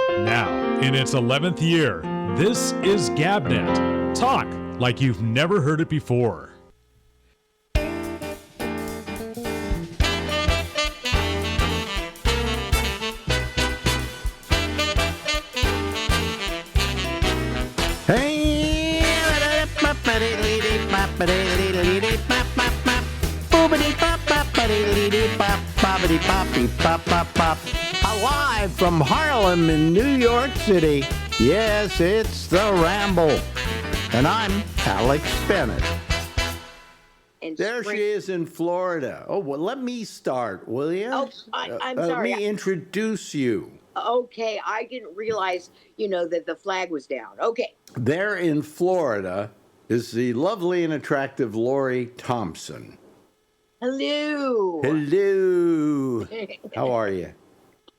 Now, in its 11th year, this is GabNet. Talk like you've never heard it before. Live from Harlem in New York City, yes, it's the Ramble. And I'm Alex Bennett. There she is in Florida. Oh, well, let me start, will you? Oh, I'm sorry. Let me introduce you. Okay, I didn't realize, that the flag was down. Okay. There in Florida is the lovely and attractive Lori Thompson. Hello. Hello. How are you?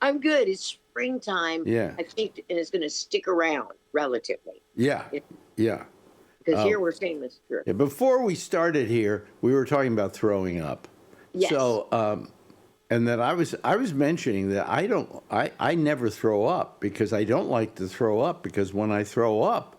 I'm good. It's springtime. Yeah. I think, and it's going to stick around relatively. Yeah. Because here we're famous for. Yeah, before we started here, we were talking about throwing up. Yes. So, and then I was mentioning that I never throw up because I don't like to throw up because when I throw up,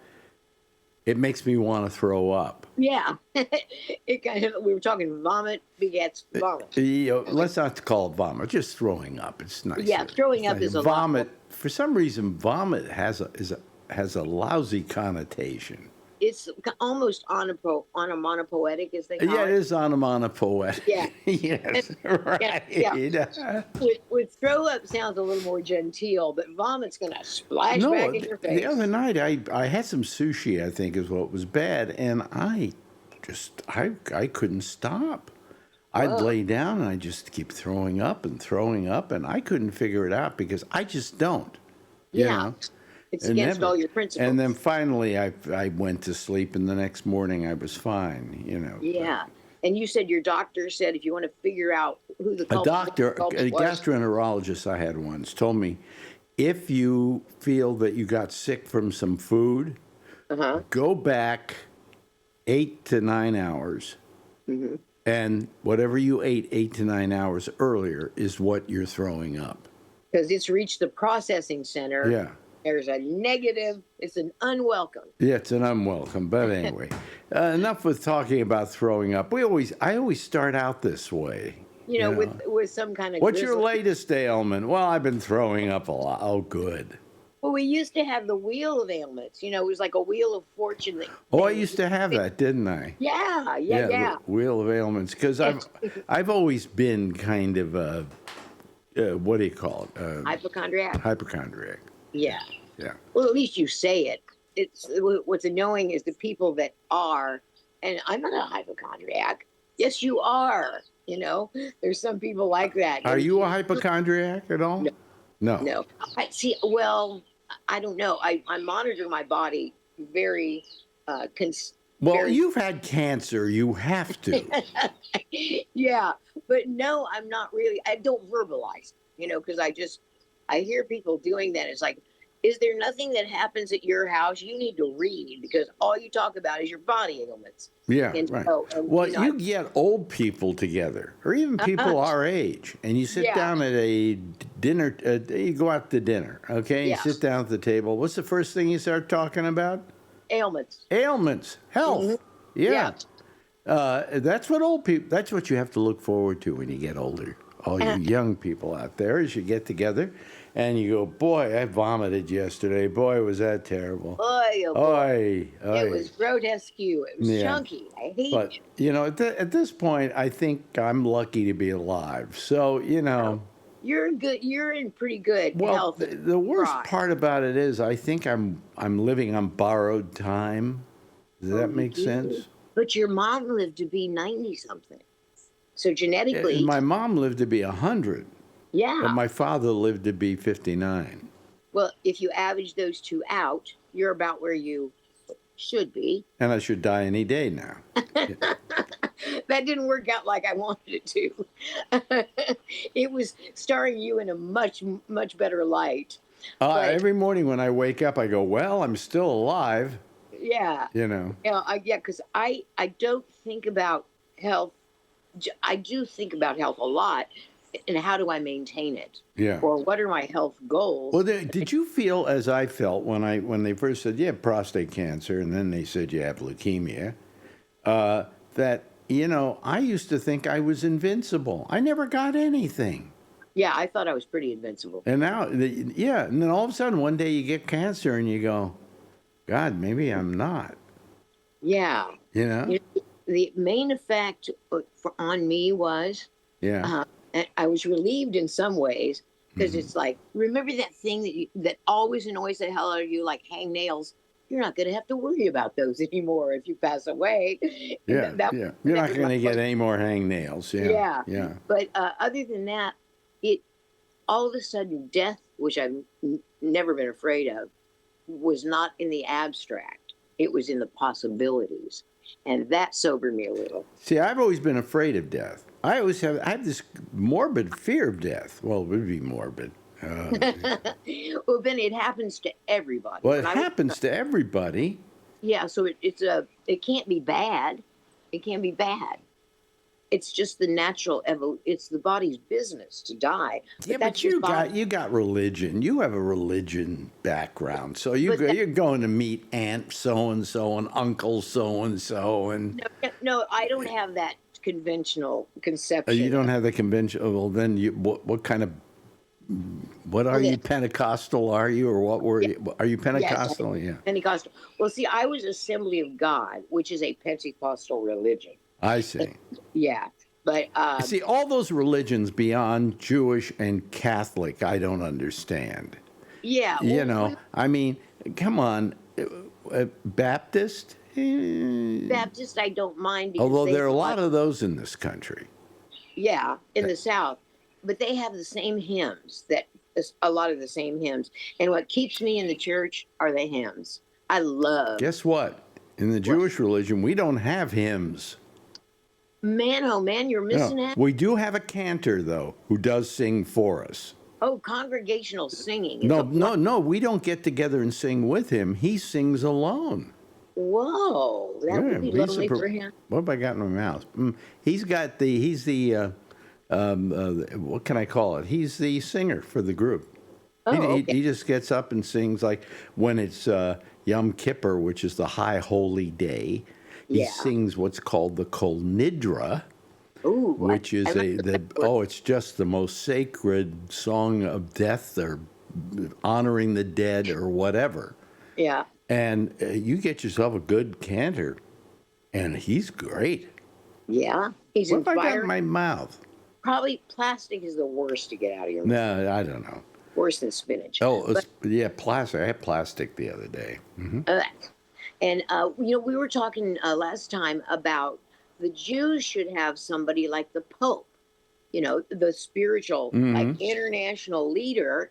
it makes me want to throw up. Yeah. We were talking vomit begets vomit. Let's not call it vomit, just throwing up. It's nice. Yeah, throwing up is a vomit. For some reason, vomit has a lousy connotation. It's almost onomatopoetic, as they call it. Yeah, it is onomatopoetic. Yeah. Yes, right. Yeah. With throw up sounds a little more genteel, but vomit's going to splash back in your face. The other night I had some sushi, I think is what was bad, and I couldn't stop. I'd lay down and I just keep throwing up, and I couldn't figure it out because I just don't. You know? It's against all your principles. And then finally, I went to sleep, and the next morning I was fine. Yeah, and you said your doctor said if you want to figure out who the culprit a gastroenterologist I had once told me if you feel that you got sick from some food, go back 8 to 9 hours, and whatever you ate 8 to 9 hours earlier is what you're throwing up. Because it's reached the processing center. Yeah. There's a negative. It's an unwelcome. Yeah, it's an unwelcome. But anyway, enough with talking about throwing up. I always start out this way. With some kind of. What's your latest ailment? Well, I've been throwing up a lot. Oh, good. Well, we used to have the wheel of ailments. It was like a wheel of fortune. I used to have that, didn't I? Yeah. The wheel of ailments, because I've always been kind of a what do you call it? Hypochondriac. Yeah. Yeah. Well, at least you say it. It's what's annoying is the people that are, and I'm not a hypochondriac. Yes, you are. There's some people like that. Are you a hypochondriac at all? No. Well, I don't know. I monitor my body very. You've had cancer. You have to. Yeah, but no, I'm not really. I don't verbalize. Because I hear people doing that. It's like, is there nothing that happens at your house you need to read? Because all you talk about is your body ailments. Yeah, right. You get old people together, or even people our age, and you sit down at a dinner, you go out to dinner, okay? You sit down at the table. What's the first thing you start talking about? Ailments. Health. Mm-hmm. Yeah. That's what you have to look forward to when you get older. All you young people out there, is you get together and you go, boy, I vomited yesterday. Boy, was that terrible. Boy. It was grotesque. It was chunky. I hate it. But, at this point, I think I'm lucky to be alive. So, You're in pretty good health. The worst part about it is I think I'm living on borrowed time. Does that make sense? But your mom lived to be 90-something. So genetically... And my mom lived to be 100. Yeah. But my father lived to be 59. Well, if you average those two out, you're about where you should be. And I should die any day now. That didn't work out like I wanted it to. It was starring you in a much, much better light. Every morning when I wake up, I go, well, I'm still alive. Yeah. Because I don't think about health. I do think about health a lot, and how do I maintain it? Yeah. Or what are my health goals? Well, did you feel as I felt when they first said you have prostate cancer, and then they said you have leukemia, that I used to think I was invincible. I never got anything. Yeah, I thought I was pretty invincible. And now, yeah, and then all of a sudden one day you get cancer and you go, God, maybe I'm not. Yeah. You know? The main effect on me was, Yeah. and I was relieved in some ways because it's like, remember that thing that always annoys the hell out of you, like hang nails. You're not going to have to worry about those anymore if you pass away. Yeah. Yeah. You're not going to get any more hangnails. Yeah. Yeah. Yeah. But other than that, it all of a sudden death, which I've never been afraid of, was not in the abstract. It was in the possibilities. And that sobered me a little. See, I've always been afraid of death. I have this morbid fear of death. Well, it would be morbid. Well, Ben, it happens to everybody. Well, it happens to everybody. Yeah, so it can't be bad. It can't be bad. It's just the natural it's the body's business to die. Yeah, but you got religion. You have a religion background, so you're going to meet Aunt so and so and Uncle so and so and. No, I don't have that conventional conception. You don't have the conventional. Well, then what kind of? What are you, Pentecostal? Are you, or what were you? Are you Pentecostal? Yes, yeah. Pentecostal. Well, see, I was Assembly of God, which is a Pentecostal religion. I see. Yeah, but see, all those religions beyond Jewish and Catholic, I don't understand. Yeah, I mean, come on, Baptist. Baptist, I don't mind. Although there are a lot of those in this country. Yeah, in the South, but they have the same hymns a lot of the same hymns. And what keeps me in the church are the hymns. I love. Guess what? In the Jewish religion, we don't have hymns. Man, oh man, you're missing out. We do have a cantor, though, who does sing for us. Oh, congregational singing. No, we don't get together and sing with him. He sings alone. Whoa, that would be lovely for him. What have I got in my mouth? He's the what can I call it? He's the singer for the group. Okay. He just gets up and sings, like when it's Yom Kippur, which is the high holy day. He sings what's called the Kol Nidra, which is it's just the most sacred song of death or honoring the dead or whatever. Yeah. And you get yourself a good cantor, and he's great. Yeah, he's inspiring. What have I got in my mouth? Probably plastic is the worst to get out of your mouth. No, I don't know. Worse than spinach. Plastic. I had plastic the other day. Mm-hmm. And we were talking last time about the Jews should have somebody like the Pope, the spiritual, like international leader.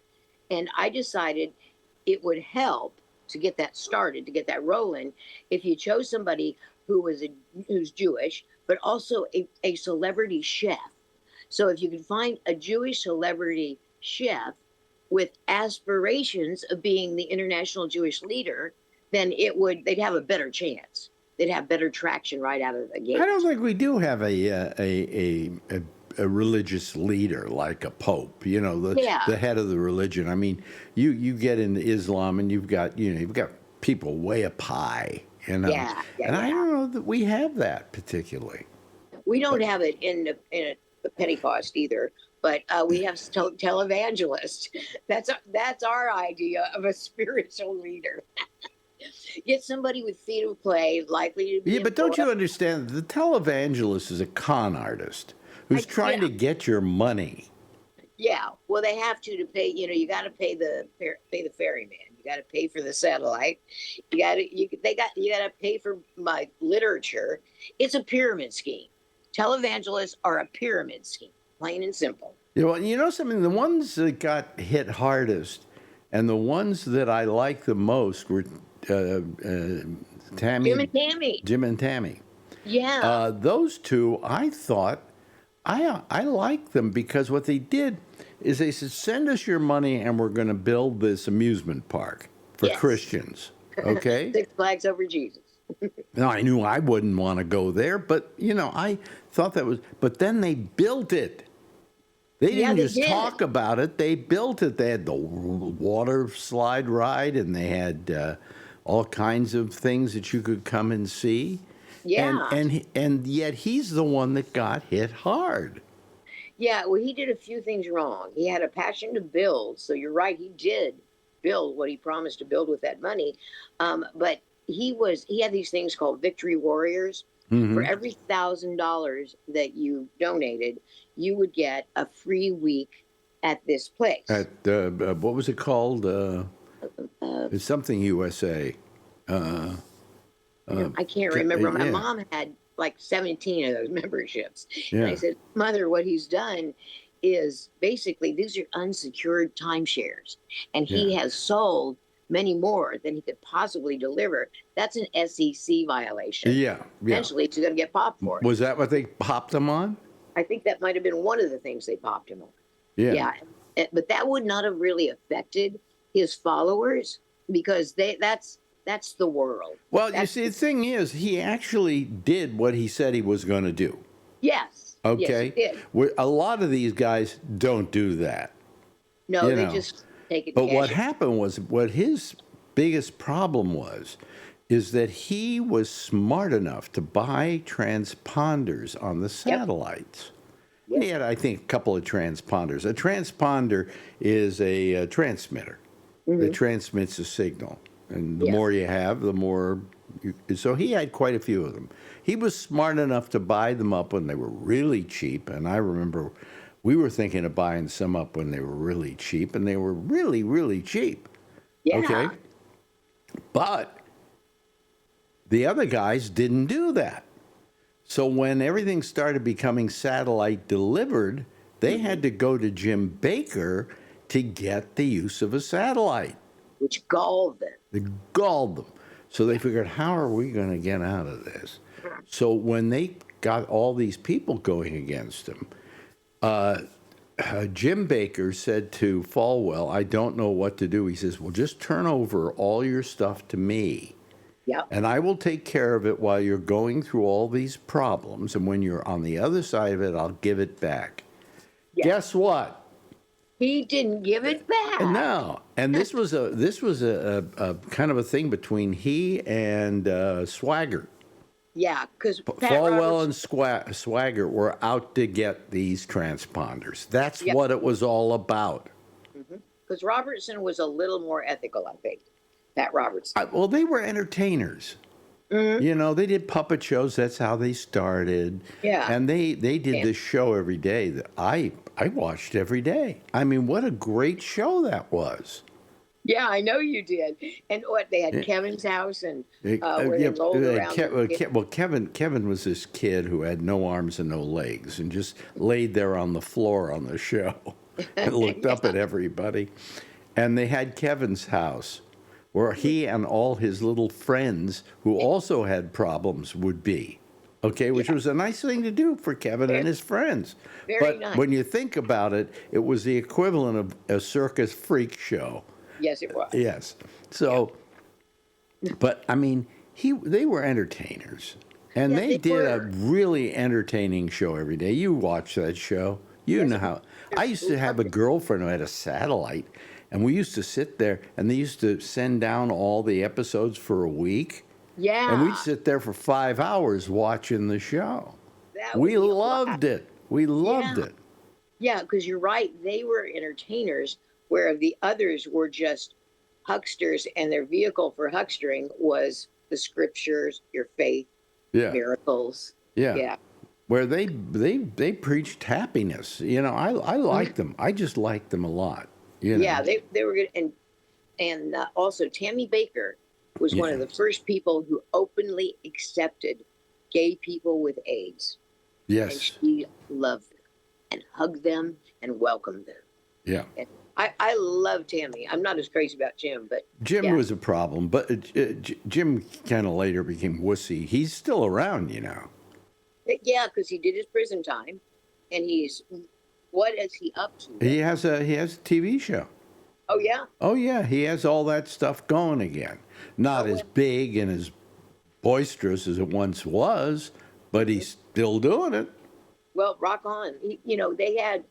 And I decided it would help to get that started, to get that rolling, if you chose somebody who's Jewish, but also a celebrity chef. So if you could find a Jewish celebrity chef with aspirations of being the international Jewish leader, then they'd have a better chance. They'd have better traction right out of the gate. I don't think we do have a religious leader like a pope, the head of the religion. I mean, you get into Islam and you've got people way up high, and I don't know that we have that particularly. We don't have it in the Pentecost either. But we have televangelists. That's our idea of a spiritual leader. Get somebody with feet of clay, likely to be. Yeah, but don't you understand? The televangelist is a con artist who's trying to get your money. Yeah, well, they have to pay. You got to pay the ferryman. You got to pay for the satellite. You got to pay for my literature. It's a pyramid scheme. Televangelists are a pyramid scheme. Plain and simple. Something, the ones that got hit hardest and the ones that I liked the most were Jim and Tammy. Yeah. Those two, I thought, I liked them because what they did is they said, send us your money and we're going to build this amusement park for Christians. Okay? 6 Flags Over Jesus. Now, I knew I wouldn't want to go there, but, I thought that was, but then they built it. They Yeah, didn't they just did. talk about it; they built it. They had the water slide ride, and they had all kinds of things that you could come and see. Yeah. And yet he's the one that got hit hard. Yeah, well, he did a few things wrong. He had a passion to build. So you're right, he did build what he promised to build with that money. But he had these things called victory warriors. For Hmm. every $1,000 that you donated, you would get a free week at this place. At what was it called? Uh, It's something USA. I can't remember. My Yeah, mom had like 17 of those memberships. And I yeah, said, Mother, what he's done is basically these are unsecured timeshares. And yeah, he has sold many more than he could possibly deliver. That's an SEC violation. yeah, yeah. Eventually, he's going to get popped for it. Was that what they popped him on? I think that might have been one of the things they popped him on. Yeah. Yeah. But that would not have really affected his followers because that's the world. Well, you That's see, the thing is, he actually did what he said he was going to do. Yes. Okay. Yes, he did. A lot of these guys don't do that. No, You they know. just take it. But what cash it. happened was, what his biggest problem was, is that he was smart enough to buy transponders on the satellites. Yep. He had, I think, a couple of transponders. A transponder is a transmitter that transmits a signal. And the Yeah. more you have, the more you, so he had quite a few of them. He was smart enough to buy them up when they were really cheap. And I remember we were thinking of buying some up when they were really cheap, and they were really, really cheap. Yeah. Okay. But the other guys didn't do that. So when everything started becoming satellite delivered, they had to go to Jim Baker to get the use of a satellite. Which galled them. They galled them. So they figured, how are we going to get out of this? So when they got all these people going against them, Jim Baker said to Falwell, I don't know what to do. He says, well, just turn over all your stuff to me, Yeah. and I will take care of it while you're going through all these problems. And when you're on the other side of it, I'll give it back. Yeah. Guess what? He didn't give it back. No, and this was a kind of a thing between he and Swagger. Yeah, because Falwell and Swagger were out to get these transponders. That's Yep. what it was all about. because Robertson was a little more ethical, I think. Pat Robertson. Well, they were entertainers. You know, they did puppet shows. That's how they started. Yeah. And they did this show every day that I watched every day. I mean, what a great show that was. Yeah, I know you did. And what they had Kevin's house and where they rolled around. Kevin was this kid who had no arms and no legs and just laid there on the floor on the show and looked up at everybody. And they had Kevin's house where he and all his little friends who also had problems would be. Okay, which was a nice thing to do for Kevin and his friends. Very But nice. when you think about it, it was the equivalent of a circus freak show. Yes, it was. Yes. So, but I mean, they were entertainers, and Yeah, they they did a were. really entertaining show every day. You watch that show, you know how. I used to have a girlfriend who had a satellite, and we used to sit there, and they used to send down all the episodes for a week, Yeah. and we'd sit there for 5 hours watching the show. That We would be a loved lot. it. We loved Yeah. it. Yeah, because you're right. They were entertainers, where the others were just hucksters, and their vehicle for huckstering was the scriptures, your faith, Yeah. miracles. Yeah. Yeah. Where they preached happiness. You know, I liked them. I just liked them a lot. You know? Yeah, they were good. And also Tammy Baker was one of Yeah. the first people who openly accepted gay people with AIDS. And Yes. she loved them and hugged them and welcomed them. Yeah. And I love Tammy. I'm not as crazy about Jim, but Jim yeah. was a problem, but Jim kind of later became wussy. He's still around, you know. Yeah, because he did his prison time, and what is he up to? He has a TV show. Oh yeah, Oh yeah, he has all that stuff going again. Not as big and as boisterous as it once was, but he's still doing it. Well, rock on. They had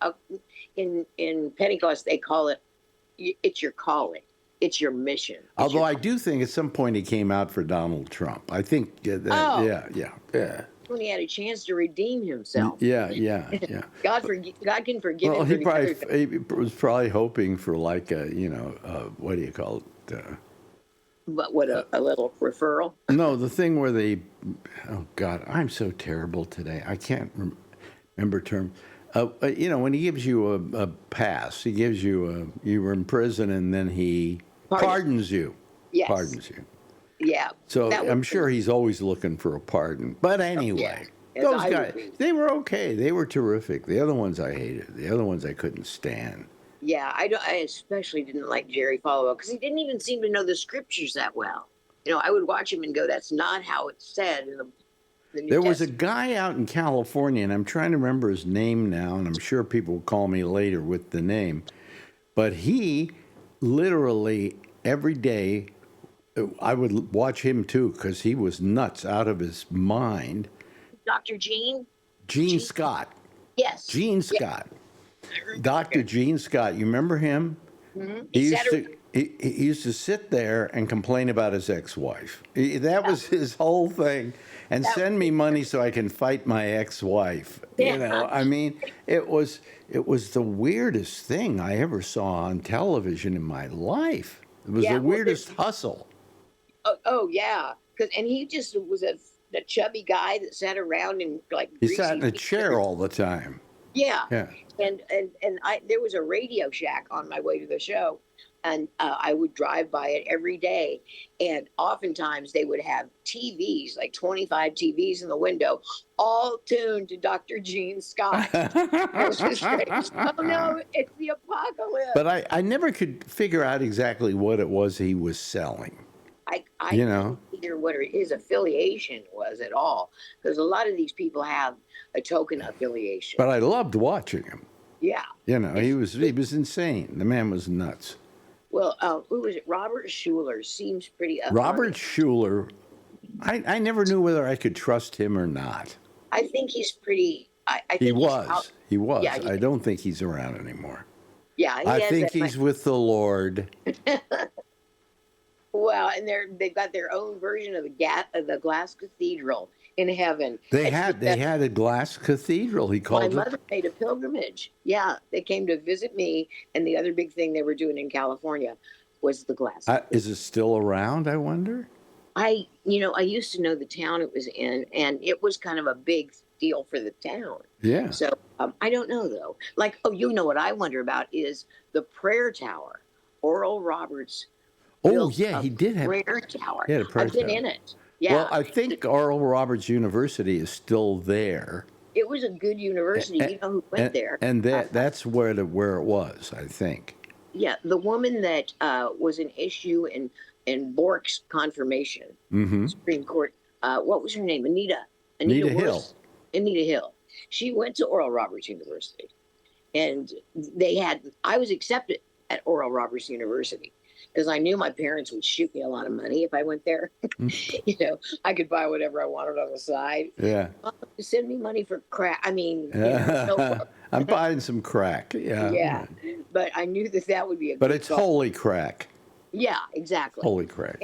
in Pentecost they call it, it's your calling, it's your mission. Although I do think at some point he came out for Donald Trump. I think Oh. yeah. When he had a chance to redeem himself. Yeah. God can forgive Well, him. he was probably hoping for like what do you call it? But what a little referral. No, the thing where they, oh God, I'm so terrible today. I can't remember term. When he gives you a pass, he gives you you were in prison and then he pardons you. Yes. Pardons you. Yeah. So I'm sure he's always looking for a pardon. But anyway, those guys, they were okay. They were terrific. The other ones I hated. The other ones I couldn't stand. Yeah, I especially didn't like Jerry Falwell because he didn't even seem to know the scriptures that well. I would watch him and go, "That's not how it's said in the New There was a Testament." guy out in California, and I'm trying to remember his name now, and I'm sure people will call me later with the name. But he literally every day, I would watch him too because he was nuts out of his mind. Dr. Gene Scott. Yes. Gene Scott. Dr. Gene Scott. You remember him? Mm-hmm. He used to sit there and complain about his ex-wife. That was his whole thing. And send me money so I can fight my ex-wife. I mean, it was the weirdest thing I ever saw on television in my life. It was the weirdest hustle. Oh yeah, and he just was a chubby guy that sat around and like. He sat in a chair all the time. Yeah. Yeah. And there was a Radio Shack on my way to the show, and I would drive by it every day, and oftentimes they would have TVs, like 25 TVs in the window, all tuned to Dr. Gene Scott. I was just like, oh no, it's the apocalypse. But I never could figure out exactly what it was he was selling. I couldn't figure what his affiliation was at all, because a lot of these people have a token affiliation. But I loved watching him. Yeah. He was insane. The man was nuts. Well, who was it? Robert Schuller seems pretty. Robert Schuller, I never knew whether I could trust him or not. I think he's pretty. I think he was. He was. Yeah, I don't think he's around anymore. Yeah, I think he's with the Lord. Well, and they've got their own version of the glass cathedral in heaven. They had a glass cathedral. He called it. My mother made a pilgrimage. Yeah, they came to visit me, and the other big thing they were doing in California was the glass. Is it still around, I wonder? I used to know the town it was in, and it was kind of a big deal for the town. Yeah. So I don't know though. Like, what I wonder about is the prayer tower. Oral Roberts. Oh yeah, he did have prayer tower. He had a prayer I've been tower. in it. Yeah. Well, I think Oral Roberts University is still there. It was a good university. You know who went there? And that's where it was, I think. Yeah, the woman that was an issue in Bork's confirmation, Supreme Court. What was her name? Anita Hill. Anita Hill. She went to Oral Roberts University, and I was accepted at Oral Roberts University because I knew my parents would shoot me a lot of money if I went there. I could buy whatever I wanted on the side. Yeah. Send me money for crack. I mean, I'm buying some crack. Yeah. Yeah, but I knew that would be a. But it's holy crack. Yeah, exactly. Holy crack.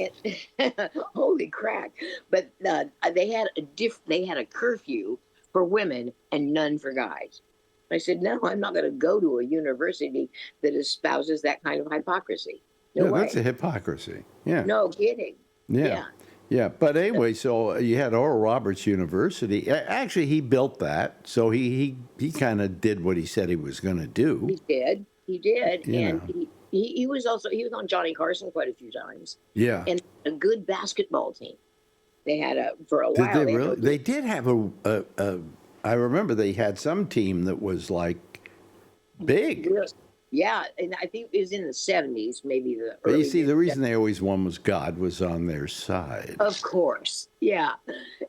Holy crack! But they had a curfew for women and none for guys. I said, no, I'm not going to go to a university that espouses that kind of hypocrisy. No way. That's a hypocrisy. Yeah. No kidding. Yeah. Yeah. But anyway, so you had Oral Roberts University. Actually, he built that, so he kind of did what he said he was going to do. He did, and he was on Johnny Carson quite a few times. Yeah. And a good basketball team. They had for a while. Did they really? They did have a. I remember they had some team that was like big. Yeah, and I think it was in the 70s, maybe the. But you see, the reason they always won was God was on their side. Of course, yeah.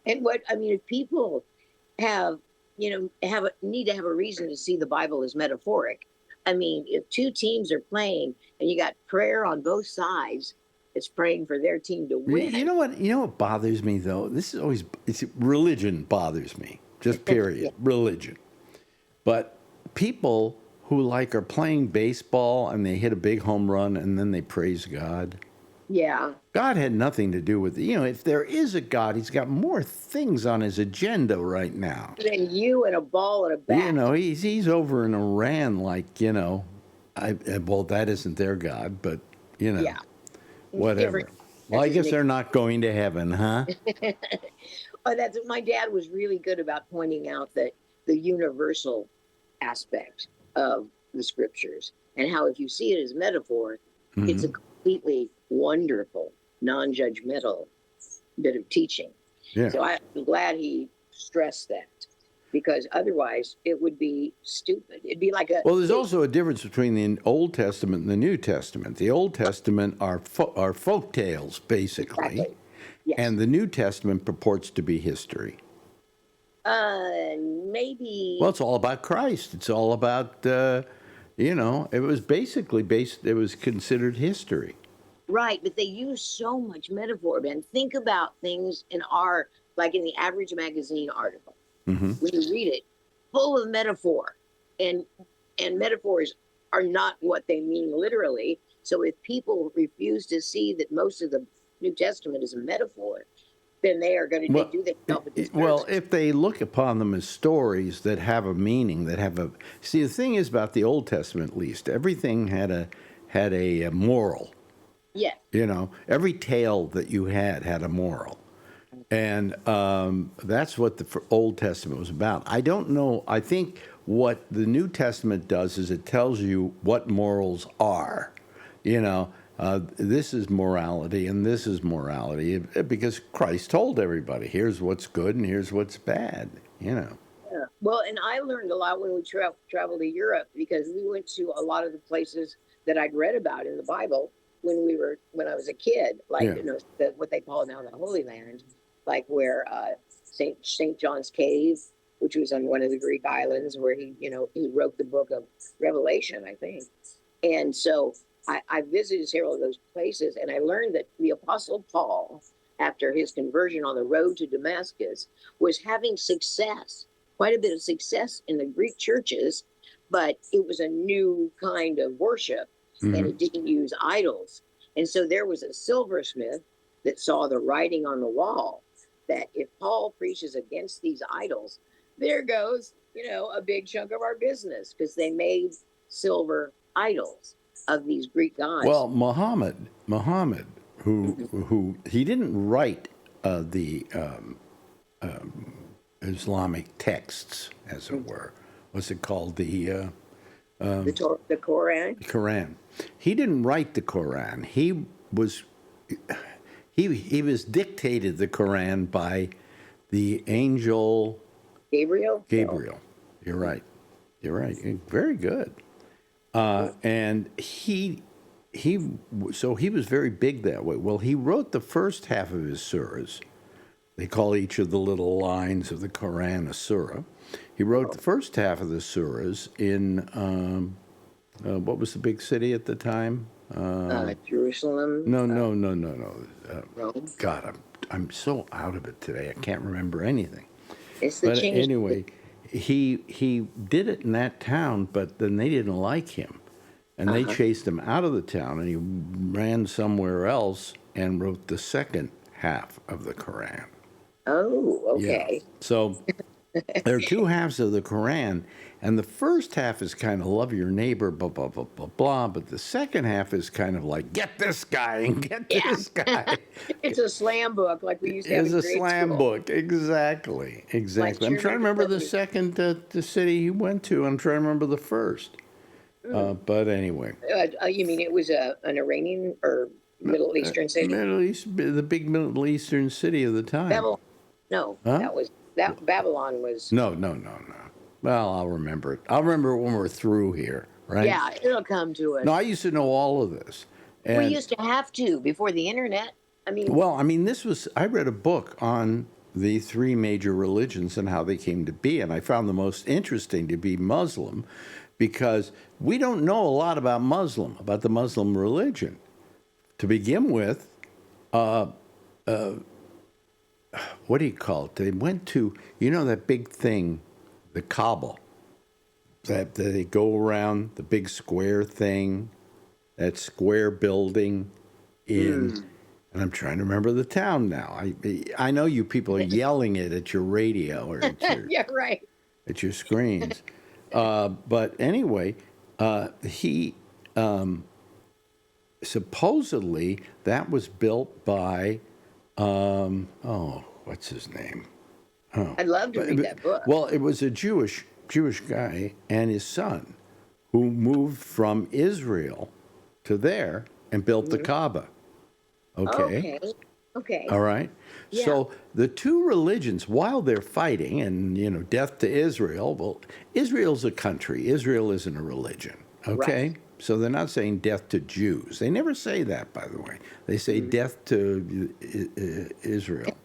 And if people have need to have a reason to see the Bible as metaphoric. I mean, if two teams are playing and you got prayer on both sides, it's praying for their team to win. You know what bothers me though? Religion bothers me. Just period. Yeah. Religion. But people who are playing baseball and they hit a big home run and then they praise God. Yeah. God had nothing to do with it. If there is a God, he's got more things on his agenda right now. Than you and a ball and a bat. He's over in Iran, well, that isn't their God, but Yeah. whatever. Different. Well, I guess they're not going to heaven, huh? But that's my dad was really good about pointing out that the universal aspect of the scriptures and how if you see it as metaphor, it's a completely wonderful, non-judgmental bit of teaching. Yeah. So I'm glad he stressed that because otherwise it would be stupid. It'd be like Well, there's also a difference between the Old Testament and the New Testament. The Old Testament are folk tales, basically. Exactly. Yes. And the New Testament purports to be history. Maybe. Well, it's all about Christ. It's all about, it was basically it was considered history. Right, but they use so much metaphor, Ben. Think about things like in the average magazine article. Mm-hmm. When you read it, full of metaphor. And metaphors are not what they mean literally. So if people refuse to see that most of the New Testament is a metaphor, then they are going to do themselves a disservice. Well, if they look upon them as stories that have a meaning, see, the thing is about the Old Testament, at least, everything had a moral. Yeah. Every tale that you had a moral. And that's what the Old Testament was about. I don't know. I think what the New Testament does is it tells you what morals are. This is morality and this is morality because Christ told everybody, here's what's good and here's what's bad, Yeah. Well, and I learned a lot when we traveled to Europe because we went to a lot of the places that I'd read about in the Bible when I was a kid, like what they call now the Holy Land, like where Saint John's Cave, which was on one of the Greek islands, where he wrote the book of Revelation, I think. And so I visited several of those places, and I learned that the Apostle Paul, after his conversion on the road to Damascus, was having success, quite a bit of success in the Greek churches, but it was a new kind of worship, and it didn't use idols. And so there was a silversmith that saw the writing on the wall that if Paul preaches against these idols, there goes, a big chunk of our business, because they made silver idols of these Greek gods. Well, Muhammad, who he didn't write the Islamic texts, as it were. What's it called? The Quran. Quran. He didn't write the Quran. He was dictated the Quran by the angel Gabriel. You're right. Very good. And he was very big that way. Well, he wrote the first half of his surahs. They call each of the little lines of the Quran a surah. He wrote the first half of the surahs in what was the big city at the time? Jerusalem. No. God, I'm so out of it today. I can't remember anything. It's the change. Anyway, he did it in that town, but then they didn't like him, and they chased him out of the town, and he ran somewhere else and wrote the second half of the Quran. Oh, okay. Yeah. So there are two halves of the Quran, and the first half is kind of love your neighbor, blah, blah, blah, blah, blah, but the second half is kind of like, get this guy and get this guy. It's a slam book like we used to have in It's a grade slam school. book, exactly. Like I'm trying to remember the second the city he went to. I'm trying to remember the first. But anyway. You mean it was an Iranian or Middle Eastern city? The big Middle Eastern city of the time. Babylon. No, Huh? Babylon was. No. Well, I'll remember it. I'll remember it when we're through here, right? Yeah, it'll come to us. No, I used to know all of this. And, we used to have to before the internet. I read a book on the three major religions and how they came to be, and I found the most interesting to be Muslim, because we don't know a lot about the Muslim religion. To begin with, what do you call it? They went to, that big thing, the Kaaba. that they go around the big square thing, that square building in, and I'm trying to remember the town now. I know you people are yelling it at your radio or at your Yeah, right. at your screens. But anyway, he supposedly that was built by, what's his name? I'd love to read that book. Well, it was a Jewish guy and his son who moved from Israel to there and built the Kaaba. Okay. Okay. All right. Yeah. So the two religions, while they're fighting and, death to Israel, well, Israel's a country. Israel isn't a religion. Okay. Right. So they're not saying death to Jews. They never say that, by the way. They say death to Israel,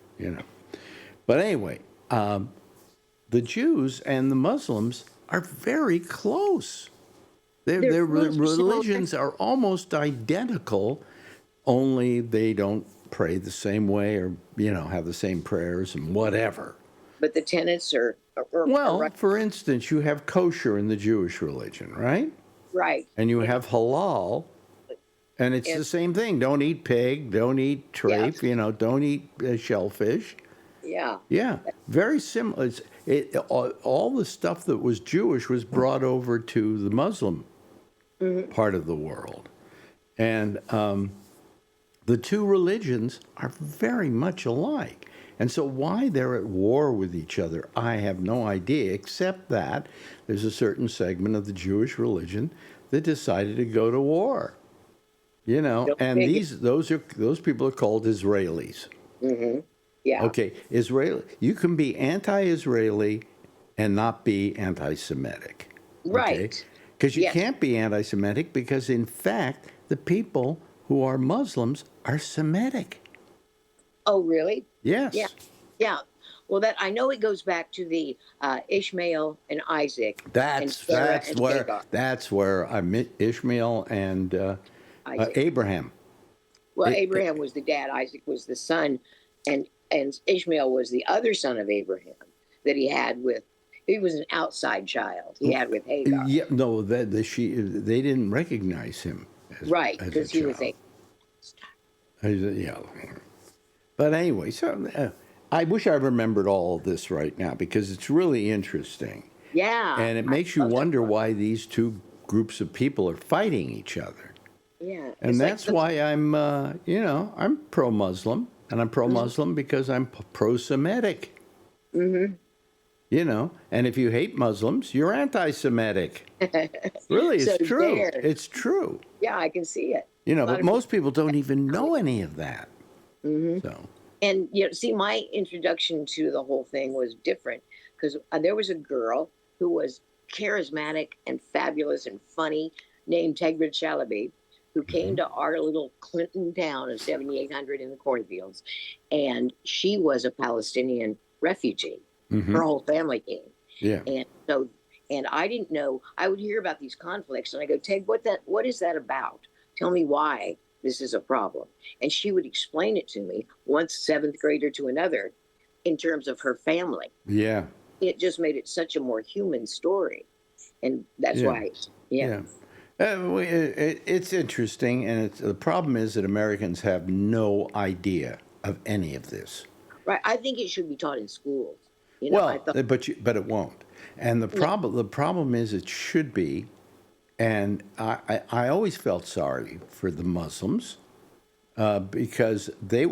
But anyway, the Jews and the Muslims are very close. Their religions are almost identical, only they don't pray the same way or, have the same prayers and whatever. But the tenets are Well, right. for instance, you have kosher in the Jewish religion, right? Right. And you have halal, and it's the same thing. Don't eat pig, don't eat tripe, don't eat shellfish. Yeah. Yeah, very similar. All the stuff that was Jewish was brought over to the Muslim part of the world. And the two religions are very much alike. And so why they're at war with each other, I have no idea, except that there's a certain segment of the Jewish religion that decided to go to war. And those people are called Israelis. Yeah. Okay, you can be anti-Israeli and not be anti-Semitic. Right. Because you Yes. can't be anti-Semitic because, in fact, the people who are Muslims are Semitic. Oh, really? Yes. Yeah. Yeah. Well, that I know it goes back to the Ishmael and Isaac. And Sarah and Hagar. That's where I met Ishmael and Isaac. Abraham. Well, Abraham was the dad. Isaac was the son, and Ishmael was the other son of Abraham that he had with. He was an outside child. He had with Hagar. Yeah, no, they didn't recognize him. Right, because he was a. Yeah. But anyway, so I wish I remembered all of this right now because it's really interesting. Yeah. And it makes you wonder why these two groups of people are fighting each other. Yeah. And that's why I'm, I'm pro-Muslim. And I'm pro-Muslim because I'm pro-Semitic. Mm-hmm. And if you hate Muslims, you're anti-Semitic. Really, it's true. There. It's true. Yeah, I can see it. But most people don't even know any of that. Mm-hmm. So. And, see, my introduction to the whole thing was different because there was a girl who was charismatic and fabulous and funny named Tegrid Shalaby, who came to our little Clinton town of 7,800 in the cornfields. And she was a Palestinian refugee. Mm-hmm. Her whole family came. Yeah. And I didn't know. I would hear about these conflicts and I go, Teg, what is that about? Tell me why this is a problem. And she would explain it to me, one seventh grader to another, in terms of her family. Yeah. It just made it such a more human story. And that's why, it's interesting, and the problem is that Americans have no idea of any of this. Right. I think it should be taught in schools. But it won't. And the problem is it should be. And I always felt sorry for the Muslims because the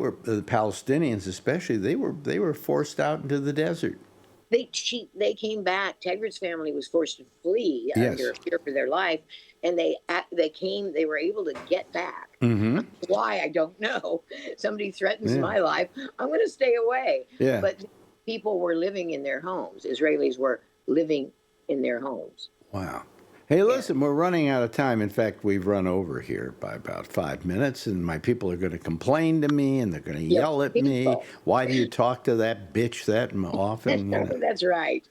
Palestinians especially, they were forced out into the desert. They came back. Tegrid's family was forced to flee under fear for their life, and they came. They were able to get back. Mm-hmm. Why, I don't know. Somebody threatens my life. I'm going to stay away. Yeah. But people were living in their homes. Israelis were living in their homes. Wow. Hey, listen, we're running out of time. In fact, we've run over here by about 5 minutes, and my people are going to complain to me, and they're going to yell at me. Why do you talk to that bitch that often? That's right.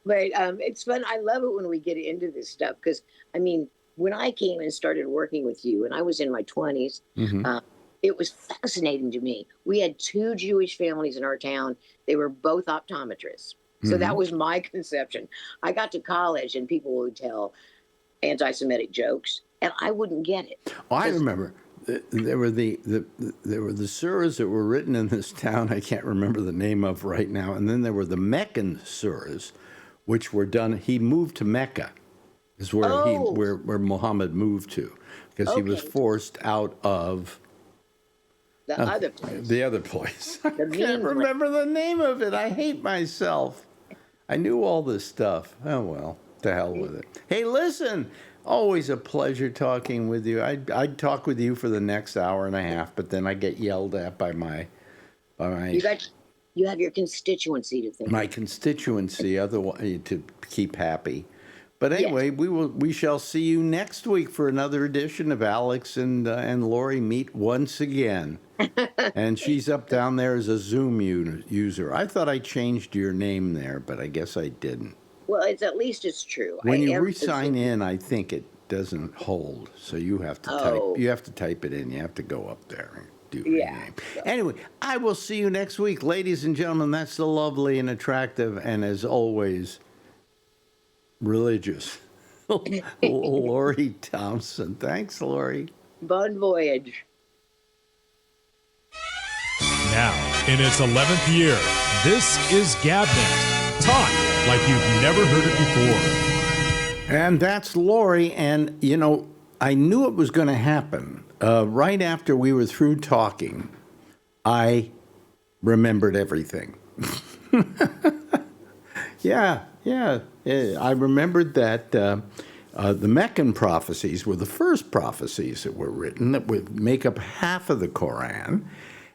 But it's fun. I love it when we get into this stuff because, when I came and started working with you, and I was in my 20s, it was fascinating to me. We had two Jewish families in our town. They were both optometrists. So that was my conception. I got to college and people would tell anti-Semitic jokes, and I wouldn't get it. Oh, I remember. There were the surahs that were written in this town. I can't remember the name of right now. And then there were the Meccan surahs, which were done. He moved to Mecca, is where where Muhammad moved to, because he was forced out of the other place. The other place. I can't remember the name of it. I hate myself. I knew all this stuff. Oh well, to hell with it. Hey, listen. Always a pleasure talking with you. I'd talk with you for the next hour and a half, but then I get yelled at by my you have your constituency to think. My constituency, otherwise to keep happy. But anyway, we shall see you next week for another edition of Alex and Lori Meet once again. And she's up down there as a Zoom user. I thought I changed your name there, but I guess I didn't. Well, at least it's true. When you re-sign in, I think it doesn't hold, so you have to type. You have to type it in. You have to go up there and do your name. Anyway, I will see you next week, ladies and gentlemen. That's the lovely and attractive, and as always, religious Lori Thompson. Thanks, Lori. Bon voyage. Now, in its 11th year, this is GabNet. Talk like you've never heard it before. And that's Lori. And, you know, I knew it was going to happen. Right after we were through talking, I remembered everything. Yeah. I remembered that the Meccan prophecies were the first prophecies that were written that would make up half of the Quran.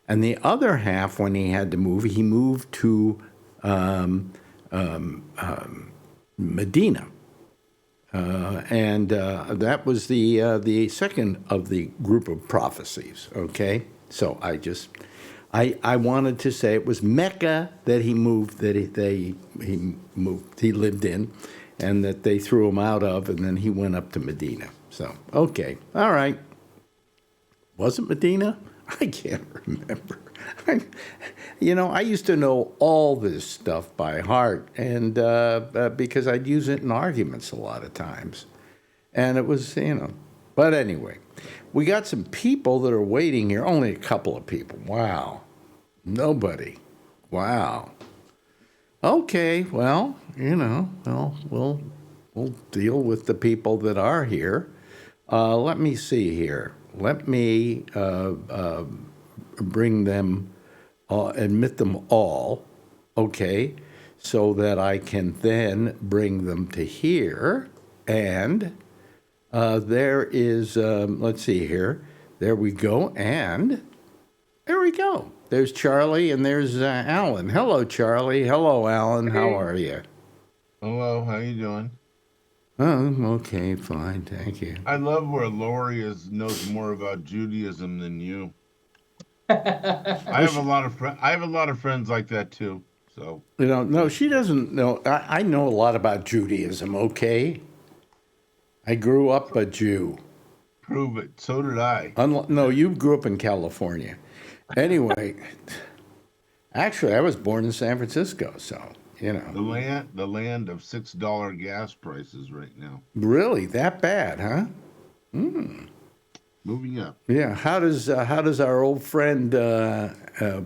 And the other half, when he had to move, he moved to Medina, and that was the second of the group of prophecies. Okay, so I wanted to say it was Mecca that he moved, that he lived in, and that they threw him out of, and then he went up to Medina. So okay, all right. Was it Medina? I can't remember. I used to know all this stuff by heart, and because I'd use it in arguments a lot of times. And it was, But anyway, we got some people that are waiting here. Only a couple of people. Wow. Nobody. Wow. Okay, well, we'll deal with the people that are here. Let me see here. Let me bring them, admit them all, okay, so that I can then bring them to here. And there is, let's see here. There we go. And there we go. There's Charlie and there's Alan. Hello, Charlie. Hello, Alan. How are you? Hello, how you doing? Oh, okay, fine, thank you. I love where Lori knows more about Judaism than you. I have a lot of friends like that too. So no, she doesn't know. I know a lot about Judaism. Okay, I grew up a Jew. Prove it. So did I. No, you grew up in California. Anyway, actually, I was born in San Francisco, so. The land of $6 gas prices right now. Really, that bad, huh? Moving up. Yeah. How does our old friend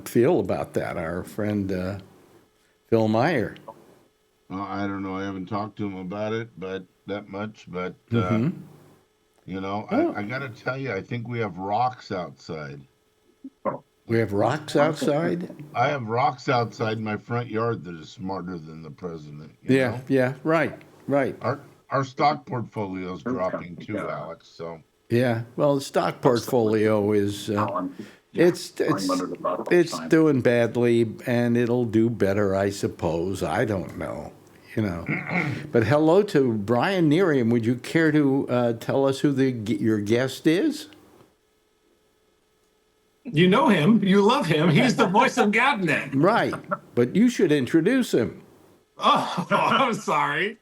feel about that? Our friend Phil Meyer. I don't know. I haven't talked to him about it, but that much. But I got to tell you, I think we have rocks outside. We have rocks outside? I have rocks outside my front yard that is smarter than the president. You know? Yeah, right. Our stock portfolio is dropping too, Alex. So yeah, well, the stock portfolio is it's doing badly, and it'll do better, I suppose. I don't know, But hello to Brian Neerium. Would you care to tell us who your guest is? You know him. You love him. He's the voice of GabNet. Right. But you should introduce him. Oh, I'm sorry.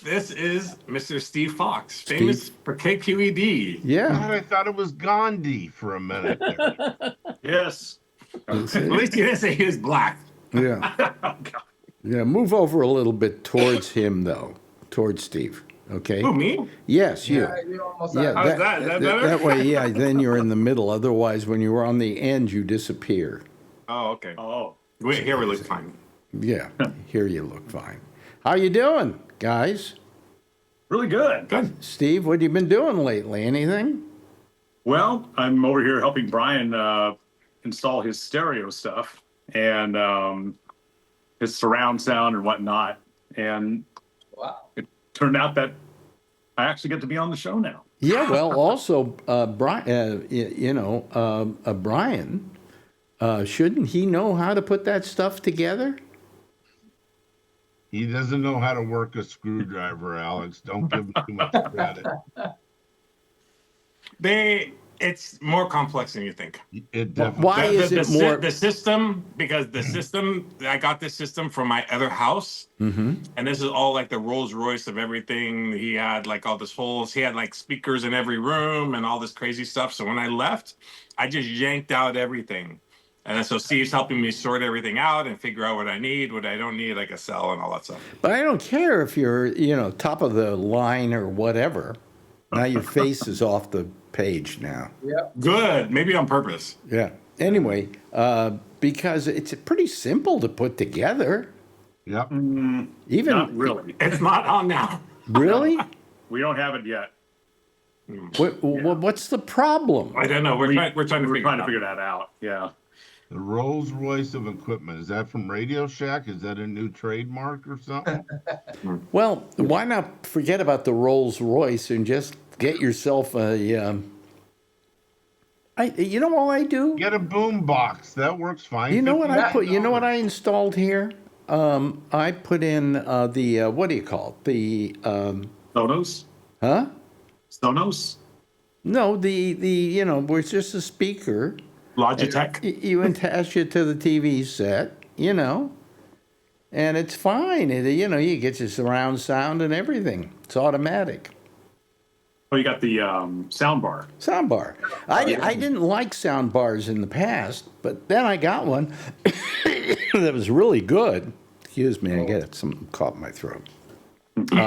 This is Mr. Steve Fox, famous for KQED. Yeah. God, I thought it was Gandhi for a minute there. Yes. At least you didn't say he was black. Yeah. Oh, God. Yeah, move over a little bit towards him, though, towards Steve. Okay. Who, me? Yes, you. Yeah, you're almost Yeah, out. How's that? Is that better? that way, yeah. Then you're in the middle. Otherwise, when you were on the end, you disappear. Oh, okay. Oh, Wait, here we look fine. Yeah, here you look fine. How you doing, guys? really good. Good. Steve, what have you been doing lately? Anything? Well, I'm over here helping Brian install his stereo stuff and his surround sound and whatnot. And Wow. it turned out that I actually get to be on the show now. Yeah. Well, also, Brian. Brian. Shouldn't he know how to put that stuff together? He doesn't know how to work a screwdriver, Alex. Don't give him too much credit. It's more complex than you think. It definitely. Why is it more? The system, because the system, I got this system from my other house, and this is all like the Rolls Royce of everything. He had like all this holes. He had like speakers in every room and all this crazy stuff. So when I left, I just yanked out everything. And then so Steve's helping me sort everything out and figure out what I need, what I don't need, like a cell and all that stuff. But I don't care if you're, top of the line or whatever. Now your face is off the page now. Yep. Good, maybe on purpose. Yeah. Anyway, because it's pretty simple to put together. Yep. Even Not really. It's not on now. really, We don't have it yet. what's the problem? I don't know. We're trying to We're figure trying to it out. figure that out. Yeah. The Rolls Royce of equipment. Is that from Radio Shack? Is that a new trademark or something? Well, why not forget about the Rolls Royce and just get yourself a. All I do. Get a boom box. That works fine. You know what I put? You know what $50. I installed here? I put in the what do you call it? The Sonos? huh? Sonos? No, the where it's just a speaker. Logitech. You attach it to the TV set, and it's fine. You get your surround sound and everything. It's automatic. Oh, you got the sound bar. Soundbar. I didn't like sound bars in the past, but then I got one that was really good. Excuse me, I get something caught in my throat. And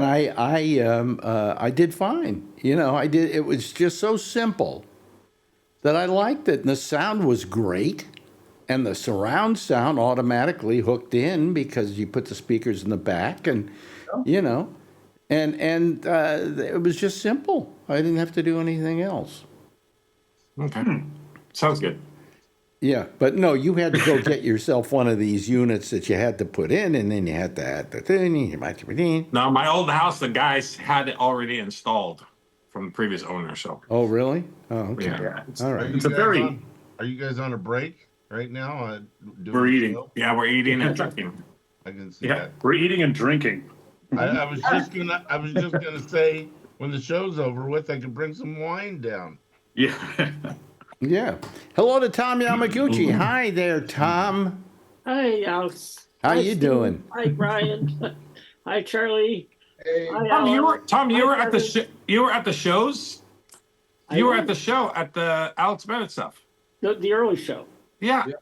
I did fine. I did. It was just so simple that I liked it, and the sound was great, and the surround sound automatically hooked in because you put the speakers in the back, and and it was just simple. I didn't have to do anything else. Okay. Sounds good. Yeah, but no, you had to go get yourself one of these units that you had to put in, and then you had to add the thing. Now, my old house, the guys had it already installed from the previous owner. So, Oh, really? Oh, okay. yeah. All right. It's a very. Are you guys on a break right now? Doing We're the eating. show? Yeah, we're eating and drinking. I can see Yeah. that. We're eating and drinking. I was just gonna say when the show's over with, I could bring some wine down. Yeah. Yeah. Hello to Tom Yamaguchi. Hi there, Tom. Hi, Alex. How Hi, you Steve. doing? Hi, Brian. Hi, Charlie. Hey, Hi, Tom, you Hi, were at the Charlie. you were at the shows. I You were at was. the show at the Alex Bennett stuff. The early show. Yeah. Yeah.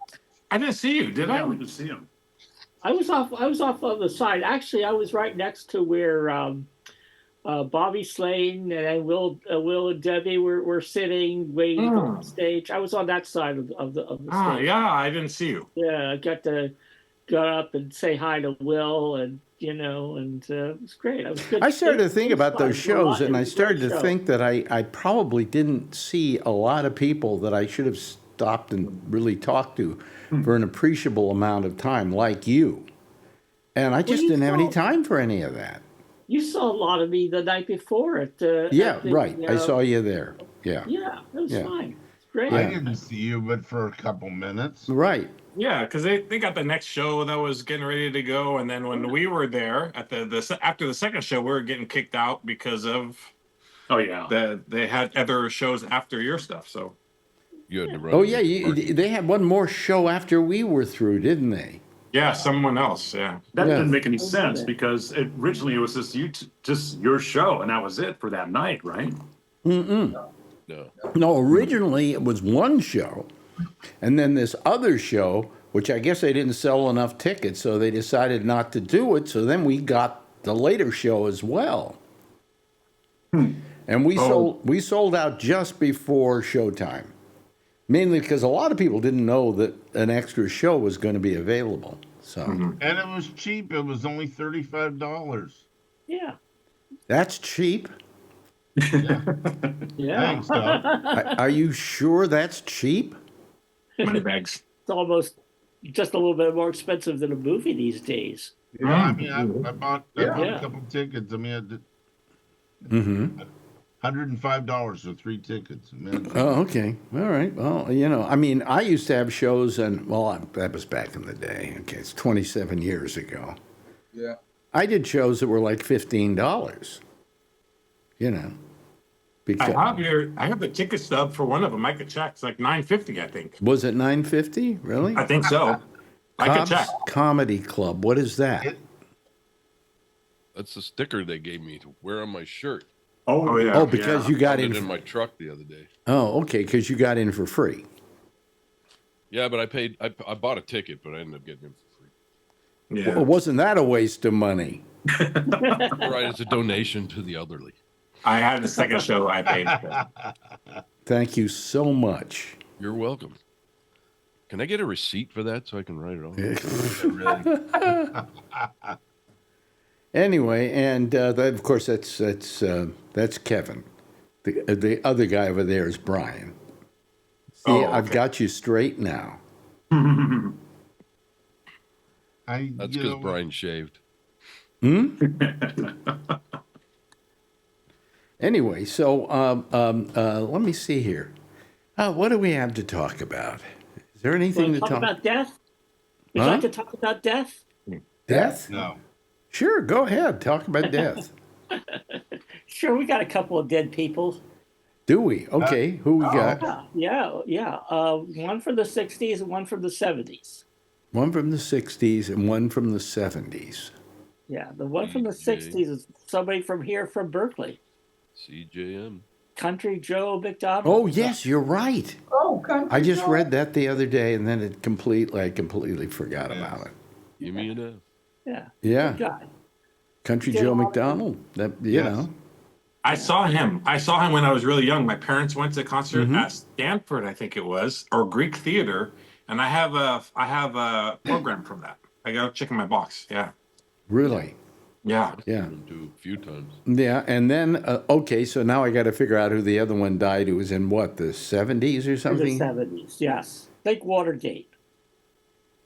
I didn't see you, did Yeah, I? we can see him. I was off on the side. Actually, I was right next to where Bobby Slane and Will and Debbie were sitting, waiting to go on stage. I was on that side of the Ah, stage. yeah, I didn't see you. Yeah, I got to go up and say hi to Will, and it was great. I was good. I started to think It was about fun. those It was a shows, lot- and it I was a great started to show. think that I probably didn't see a lot of people that I should have stopped and really talked to for an appreciable amount of time, like you. And I just you didn't have any saw- time for any of that. You saw a lot of me the night before at Yeah, at the, right. I saw you there. Yeah. Yeah, it was Yeah. fine. It's great. I Yeah. didn't see you, but for a couple minutes. Right. Yeah, because they got the next show that was getting ready to go, and then when we were there at after the second show, we were getting kicked out because of Oh, yeah. they had other shows after your stuff. So You had to run. Oh, yeah. They had one more show after we were through, didn't they? yeah, someone else. Yeah. That Yeah. didn't make any Oh, sense okay. because originally it was just your show, and that was it for that night, right? No. No, originally it was one show, and then this other show which I guess they didn't sell enough tickets, so they decided not to do it. So then we got the later show as well. And we sold out just before showtime, mainly because a lot of people didn't know that an extra show was going to be available. So And it was cheap. It was only $35. Yeah. that's cheap. Yeah. Thanks, Doug. Are you sure that's cheap? Money bags. It's almost just a little bit more expensive than a movie these days. Yeah, I mean, I bought Yeah. a couple tickets. I mean, I did Mm-hmm. $105 for 3 tickets. Man, Oh, okay. All right. Well, I mean, I used to have shows, and that was back in the day. Okay, it's 27 years ago. Yeah. I did shows that were like $15. Because I have the ticket stub for one of them. I could check. It's like $9.50, I think. was it $9.50? Really? I think so. I could Cobb's check. Comedy Club. What is that? That's the sticker they gave me to wear on my shirt. Oh yeah. Oh, because you got Found it in. in my truck the other day. Oh, okay. Because you got in for free. Yeah, but I bought a ticket, but I ended up getting it for free. Yeah. Well, wasn't that a waste of money? Right, it's a donation to the elderly. I had the second show I paid for. Thank you so much. You're welcome. Can I get a receipt for that so I can write it off? Anyway, and of course that's Kevin. The other guy over there is Brian. See, Oh, I've okay. got you straight now. That's because Brian shaved. Anyway, so let me see here. What do we have to talk about? Is there anything to talk talk about death? Would you Huh? like to talk about death? Death? no. Sure, go ahead. Talk about death. Sure, we got a couple of dead people. Do we? Okay, who we got? Yeah. One from the 60s and one from the 70s. One from the 60s and one from the 70s. Yeah, the one from the CJ. 60s is somebody from here from Berkeley. CJM. Country Joe McDonald. Oh, yes, you're right. Oh, country I just joy. read that the other day, and then I completely forgot about it. Give me an F. Yeah. Yeah, Good guy. Country Still Joe on. McDonald. That Yes. I saw him. I saw him when I was really young. My parents went to a concert at Stanford, I think it was, or Greek Theater, and I have a program from that. I got to check in my box. Yeah. Really. Yeah. Yeah, Been to a few times. yeah, and then okay, so now I got to figure out who the other one died. Who was in what, the 70s or In the something? 70s, yes. Think Watergate.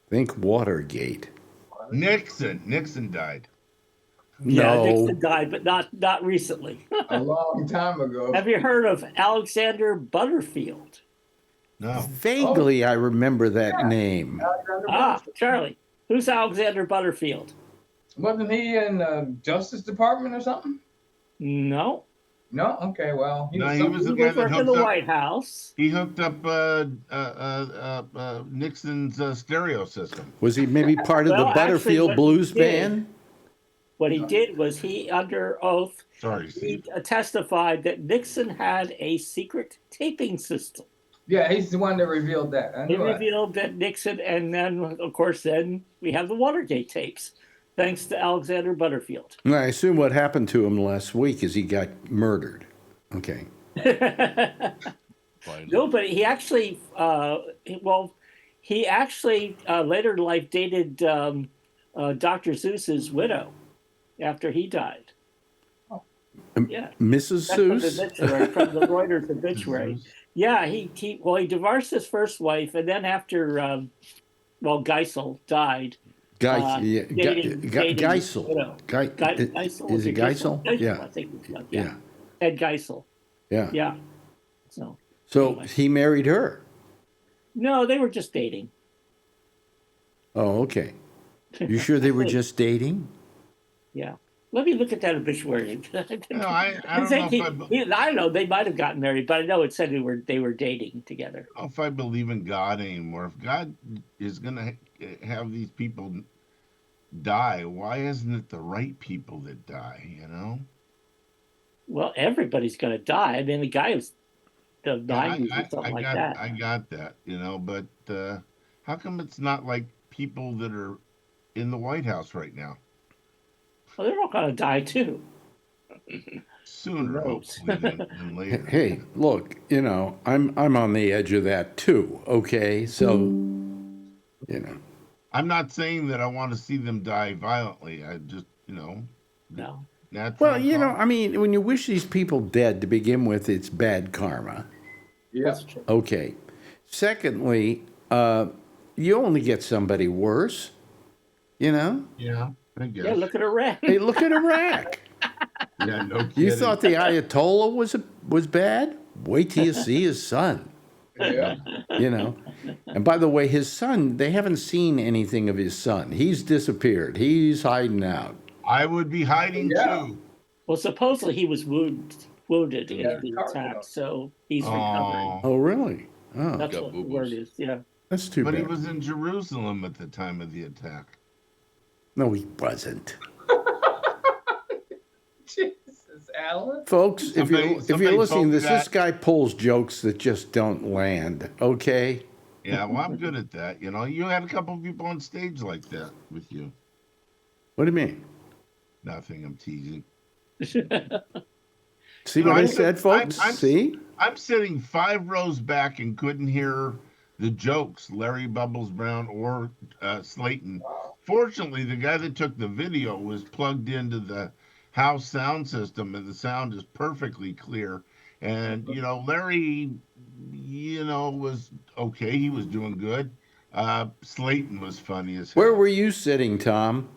Think Watergate. Nixon died. Yeah, No. Nixon died, but not recently. A long time ago. Have you heard of Alexander Butterfield? No. Vaguely, I remember that name. Charlie. Who's Alexander Butterfield? Wasn't he in the Justice Department or something? No. No? Okay, well. No, he was He the guy was that working in the hooked up. White House. He hooked up Nixon's stereo system. Was he maybe part of Well, the actually, Butterfield what Blues he did- Band? What he did was he, under oath, Sorry, he Steve. testified that Nixon had a secret taping system. Yeah, he's the one that revealed that. I He knew that. revealed that Nixon, and then, of course, then we have the Watergate tapes, thanks to Alexander Butterfield. And I assume what happened to him last week is he got murdered. Okay. Finally. No, but he actually, later in life dated Dr. Seuss's widow after he died. Yeah. Mrs. That's from the Seuss? obituary, from the Reuters obituary. Yeah, he divorced his first wife, and then after, Geisel died. Dating Geisel. widow. Geisel. Is it Geisel? I Yeah. think it's like, Yeah. Ed Geisel. Yeah. Yeah. So So he married her. no, they were just dating. Oh, okay. You sure they were just dating? Yeah. Let me look at that obituary. No, I don't know I don't know. They might have gotten married, but I know it said they were dating together. I don't know if I believe in God anymore. If God is going to have these people die, why isn't it the right people that die, you know? Well, everybody's going to die. I mean, the guy was the 90s or something like that. I got that, you know, but How come it's not like people that are in the White House right now? Well, they're all gonna die too. Sooner, knows? hopefully, than later. Hey, look, I'm on the edge of that too. Okay, so I'm not saying that I want to see them die violently. I just, No. natural. well, I mean, when you wish these people dead to begin with, it's bad karma. Yeah. That's true. Okay. Secondly, you only get somebody worse. Yeah, I guess. Yeah, look at Iraq. Hey, look at Iraq. Yeah, no kidding. You thought the Ayatollah was bad? Wait till you see his son. Yeah. And by the way, his son, they haven't seen anything of his son. He's disappeared. He's hiding out. I would be hiding Yeah. too. Well, supposedly he was wounded in Yeah, the car attack, crash. so he's recovering. Oh, really? Oh, That's got what the boo-boos. word is. Yeah. that's too But he bad. was in Jerusalem at the time of the attack. No, he wasn't. Jesus, Alan. Folks, if you're Somebody listening to told this, me this guy pulls jokes that just don't land, okay? Yeah, well, I'm good at that. You had a couple people on stage like that with you. What do you mean? Nothing. I'm teasing. See No, what I I'm- said, folks? I'm- See? I'm sitting 5 rows back and couldn't hear the jokes, Larry Bubbles Brown or Slayton. Fortunately, the guy that took the video was plugged into the house sound system, and the sound is perfectly clear. And Larry, was okay. He was doing good. Slayton was funny as hell. Where were you sitting, Tom?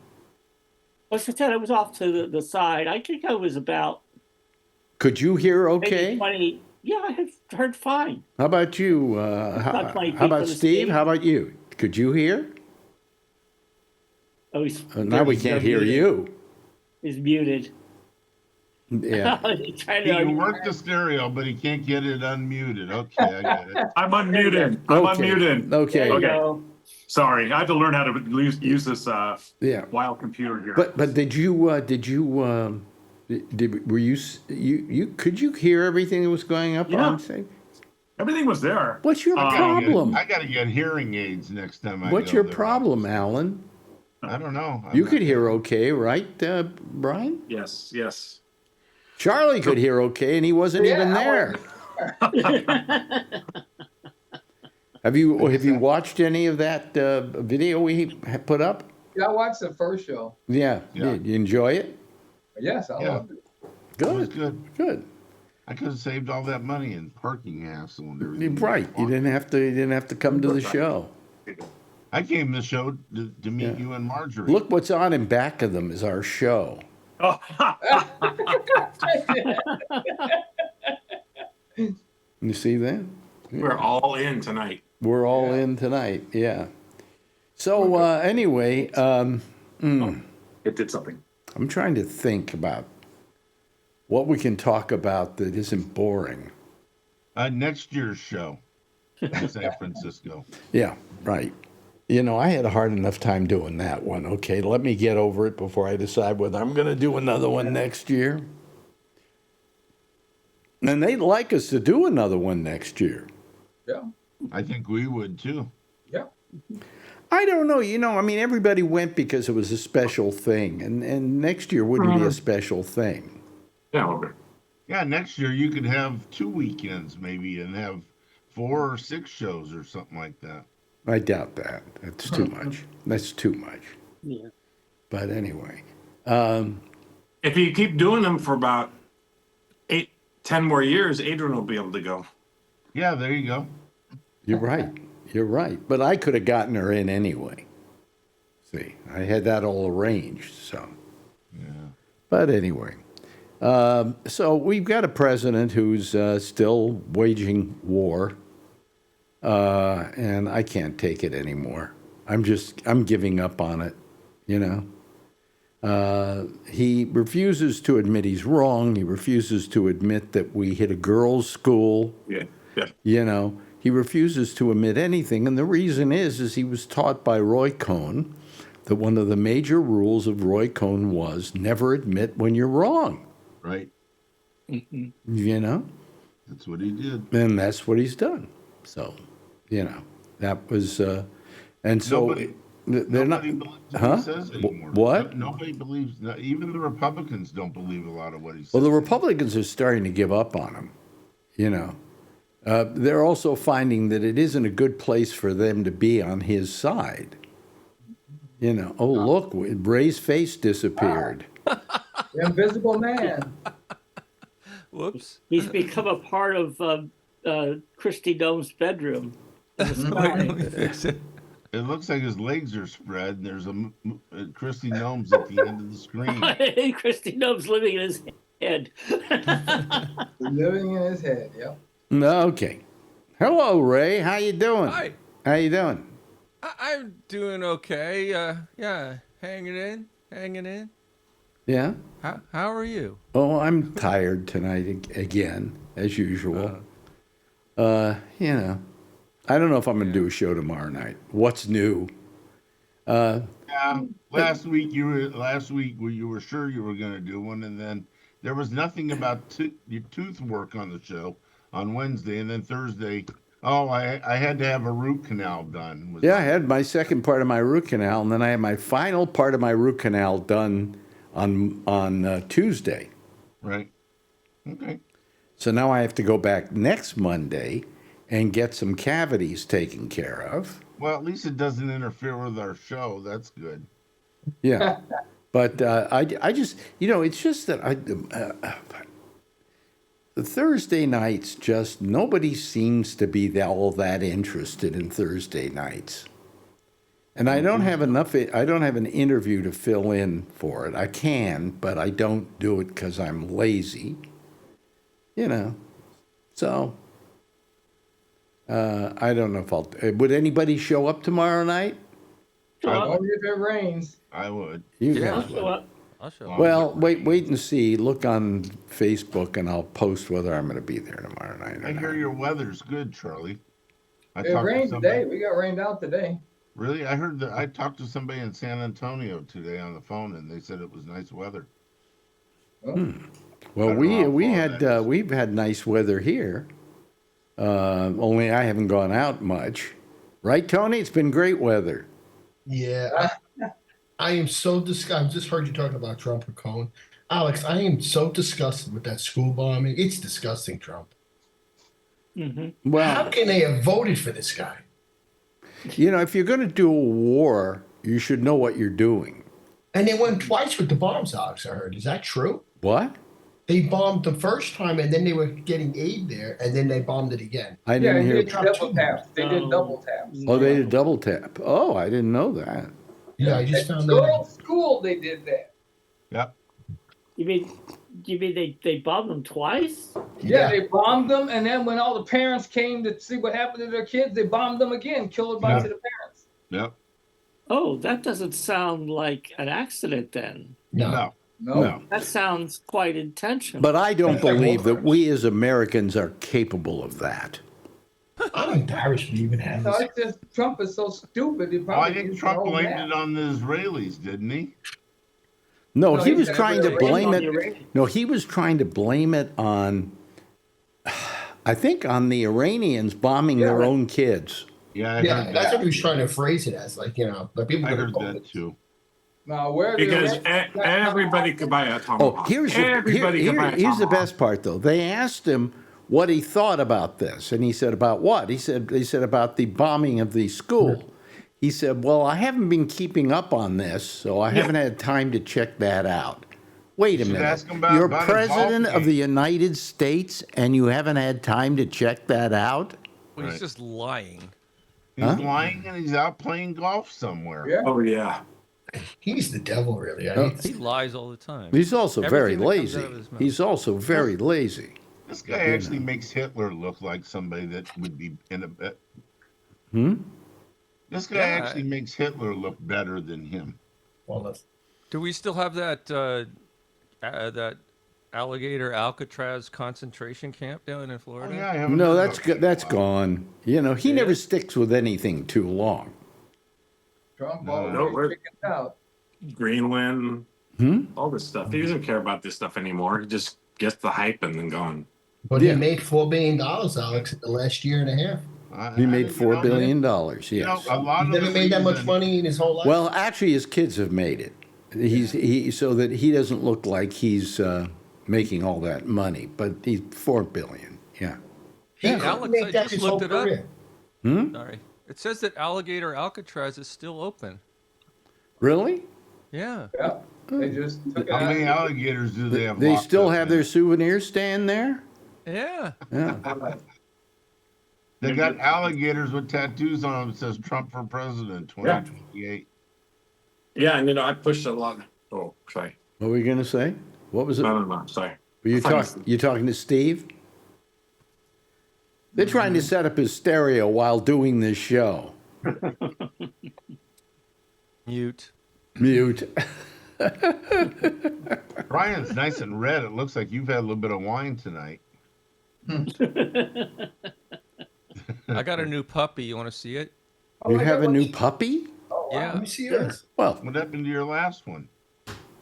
Well, she said I was off to the side. I think I was about Could you hear maybe okay? 20. Yeah, I heard fine. How about you? About 20 feet How about from the Steve? stage. How about you? Could you hear? Oh, he's Now we can't hear you. He's muted. Yeah. He's trying He to can work the stereo, but he can't get it unmuted. Okay, I get it. I'm unmuted. I'm unmuted. Okay. There you Okay. go. Sorry, I had to learn how to use this Yeah. wild computer here. But did you were you could you hear everything that was going up Yeah. on stage? Everything was there. What's your problem? I got to get hearing aids next time I What's go your there. problem, Alan? I don't know. You could hear okay, right, Brian? Yes, yes. Charlie could hear okay, and he wasn't even there. Have you watched any of that video we put up? Yeah, I watched the first show. Yeah. Yeah. Did you enjoy it? Yes, I Yeah. loved it. It was Good. good. Good. I could have saved all that money in parking hassle and everything. Right. You didn't have to come to the show. I came to the show to meet Yeah. you and Marjorie. Look what's on in back of them is our show. Oh, You see that? We're all in tonight. We're all in tonight. Yeah. So anyway, it did something. I'm trying to think about what we can talk about that isn't boring. Next year's show in San Francisco. Yeah, right. I had a hard enough time doing that one. Okay, let me get over it before I decide whether I'm going to do another one next year. And they'd like us to do another one next year. Yeah. I think we would too. Yeah. I don't know. I mean, everybody went because it was a special thing, and next year wouldn't be a special thing. Yeah, okay. Yeah, next year you could have 2 weekends maybe and have 4 or 6 shows or something like that. I doubt that. That's too much. That's too much. Yeah. But anyway, If you keep doing them for about 8-10 more years, Adrian will be able to go. Yeah, there you go. you're right. You're right. But I could have gotten her in anyway. See, I had that all arranged. So, Yeah. but anyway, so we've got a president who's still waging war, and I can't take it anymore. I'm giving up on it. He refuses to admit he's wrong. He refuses to admit that we hit a girls' school. Yeah, yeah. He refuses to admit anything, and the reason is he was taught by Roy Cohn that one of the major rules of Roy Cohn was never admit when you're wrong. Right. That's what he did. And that's what he's done. So, that was And so they're not. Nobody believes what Huh? he says anymore. What? Nobody believes. Even the Republicans don't believe a lot of what he says. Well, the Republicans are starting to give up on him. You know, they're also finding that it isn't a good place for them to be on his side. You know, oh look, Ray's face disappeared. The Invisible Man. Whoops. He's become a part of Christy Dome's bedroom. In the sky. It looks like his legs are spread. And there's a Christy Gnome's at the end of the screen. Christy Dome's living in his head. Living in his head, yep. Okay. Hello, Ray. How you doing? Hi. How you doing? I'm doing okay. Yeah, hanging in. Yeah. How are you? Oh, I'm tired tonight again, as usual. You know, I don't know if I'm going to do a show tomorrow night. What's new? Last week you were sure you were going to do one, and then there was nothing about your tooth work on the show on Wednesday, and then Thursday. Oh, I had to have a root canal done. Yeah, I had my second part of my root canal, and then I had my final part of my root canal done on Tuesday. Right. Okay. So now I have to go back next Monday and get some cavities taken care of. Well, at least it doesn't interfere with our show. That's good. Yeah. But I just, you know, it's just that the Thursday nights just, nobody seems to be all that interested in Thursday nights. And I don't have an interview to fill in for it. I can, but I don't do it because I'm lazy. You know, so I don't know if would anybody show up tomorrow night? Only if it rains. I would. You Yeah. guys I'll would. show up. I'll show up. Well, wait and see. Look on Facebook, and I'll post whether I'm going to be there tomorrow night. Or I hear not. your weather's good, Charlie. It rained today. We got rained out today. Really? I heard that. I talked to somebody in San Antonio today on the phone, and they said it was nice weather. Oh. Well, I don't know how we've far had that is. we've had nice weather here. Only I haven't gone out much, right, Tony? It's been great weather. Yeah, I am so disgusted. I just heard you talking about Trump and Cohen. Alex, I am so disgusted with that school bombing. It's disgusting, Trump. Mm-hmm. Well, How can they have voted for this guy? you know, if you're going to do a war, you should know what you're doing. And they went twice with the bombs, Alex, I heard. Is that true? What? They bombed the first time, and then they were getting aid there, and then they bombed it again. I Yeah, didn't they hear. did double taps. They did No. double taps. Oh, they did double tap. Oh, I didn't know that. Yeah, I just At found girls' that. school, they did that. Yep. You mean they bombed them twice? Yeah, they bombed them, and then when all the parents came to see what happened to their kids, they bombed them again, killed a bunch of the parents. Yep. Oh, that doesn't sound like an accident then. No. No. That sounds quite intentional. But I don't believe that we as Americans are capable of that. I'm embarrassed we even have No, this. it's just Trump is so stupid. He Well, I probably think used Trump to know blamed that. it on the Israelis, didn't he? No, No, he he was said trying to it was blame on it. the Iranians. No, he was trying to blame it on, I think, on the Iranians bombing their Yeah. own kids. Yeah, I Yeah, heard that's that. what he was trying to phrase it as. Like, you know, but people I are heard going that to too. Now, where Because the everybody could buy a Oh, tomahawk. here's Everybody could buy a the tomahawk. best part, though. They asked him what he thought about this, and he said, "About what?" They said about the bombing of the school. He said, "Well, I haven't been keeping up on this, so I haven't had time to check that out." Wait a should minute. ask him about You're a golf president of game. the United States, and you haven't had time to check that out? Well, he's Right. just lying. He's Huh? lying and he's out playing golf somewhere. Yeah. Oh yeah. He's the devil, really. Oh. He lies all the time. He's also very Everything that comes lazy. out of his mouth. He's also very lazy. This guy actually makes Hitler look like somebody that would be in a bit. This guy Yeah. actually makes Hitler look better than him. Well, that's, Do we still have that alligator Alcatraz concentration camp down in Oh, Florida? yeah, I haven't No, heard that's about that that's in a while. gone. You know, he never sticks with anything too long. Trump No, always we're- chickens out. Greenland, all this stuff. He doesn't care about this stuff anymore. He just gets the hype and then gone. but Yeah. he made $4 billion, Alex, in the last year and a half. He made $4 billion. You know, Yes. a lot He's of never the made that much reason- money in his whole life. Well, actually, his kids have made it. He so that he doesn't look like he's making all that money, but he's $4 billion. Yeah. he Yeah, couldn't Alex, make I that just his looked whole it up. career. Sorry. It says that Alligator Alcatraz is still open. Really? Yeah. Yeah. They just took it How out. many alligators do they have? They locked still up have in? their souvenir stand there? Yeah. Yeah. They got alligators with tattoos on them that says Trump for president 2028. Yeah, and I pushed a lot. Oh, sorry. What were you going to say? What was it? No, sorry. Were you, you talking to Steve? They're trying to set up his stereo while doing this show. Mute. Mute. Brian's nice and red. It looks like you've had a little bit of wine tonight. I got a new puppy. You want to see it? You have a new puppy? Yeah. Let me see yours. Well, What happened to your last one?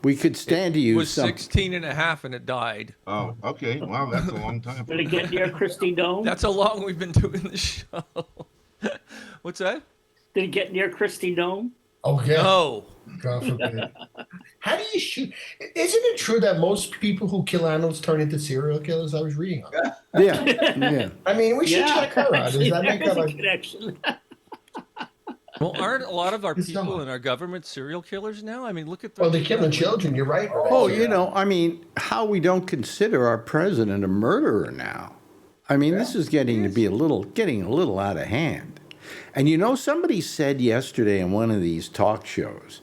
we could stand to It use was some. 16 and a half and it died. Oh, okay. Wow, that's a long time. Did it get near Christy Dome? That's how long we've been doing the show. What's that? Did it get near Christy Dome? Okay. No. God forbid. How do you shoot? Isn't it true that most people who kill animals turn into serial killers? I was reading on that. Yeah, yeah. I mean, we should check her out. Does that make there's her a like? connection. Well, aren't a lot of our It's people not. in our government serial killers now? I mean, look at the. Well, they're killing children. You're right. Oh, you know, I mean, how we don't consider our president a murderer now. I mean, this is getting a little out of hand. And you know, somebody said yesterday in one of these talk shows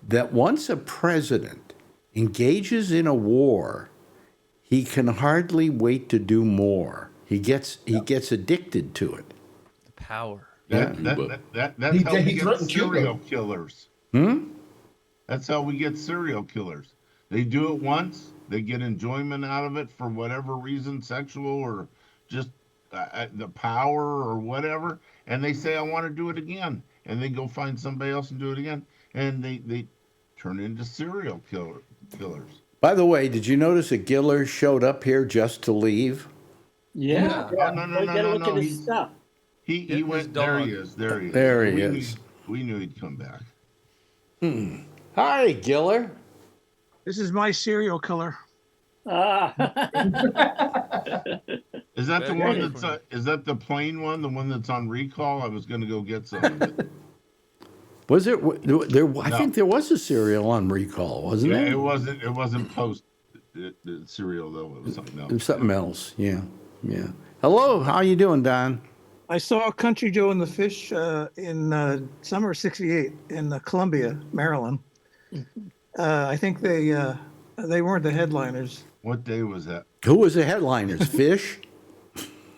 that once a president engages in a war, he can hardly wait to do more. He gets addicted to it. The power. That's how we he get threatened serial Cuba. killers. Hmm? That's how we get serial killers. They do it once, they get enjoyment out of it for whatever reason, sexual or just the power or whatever, and they say, I want to do it again. And they go find somebody else and do it again. And they turn into serial killers. By the way, did you notice that Giller showed up here just to leave? Yeah. Oh, no, Go get a look at his He's- stuff. He His went, dog. there he is. There he is. There he We is. we knew he'd come back. Hi, Giller. This is my serial killer. Ah. Is that the Bad one day that's, for is that the plain one, the one that's on recall? I was going to go get some of it. Was it there? I think there was a cereal on recall, wasn't Yeah, there? it wasn't post the cereal though. It was something else. It was something else. Yeah, yeah. Hello, how you doing, Don? I saw Country Joe and the Fish in summer '68 in Columbia, Maryland. I think they weren't the headliners. What day was that? Who was the headliners? Fish?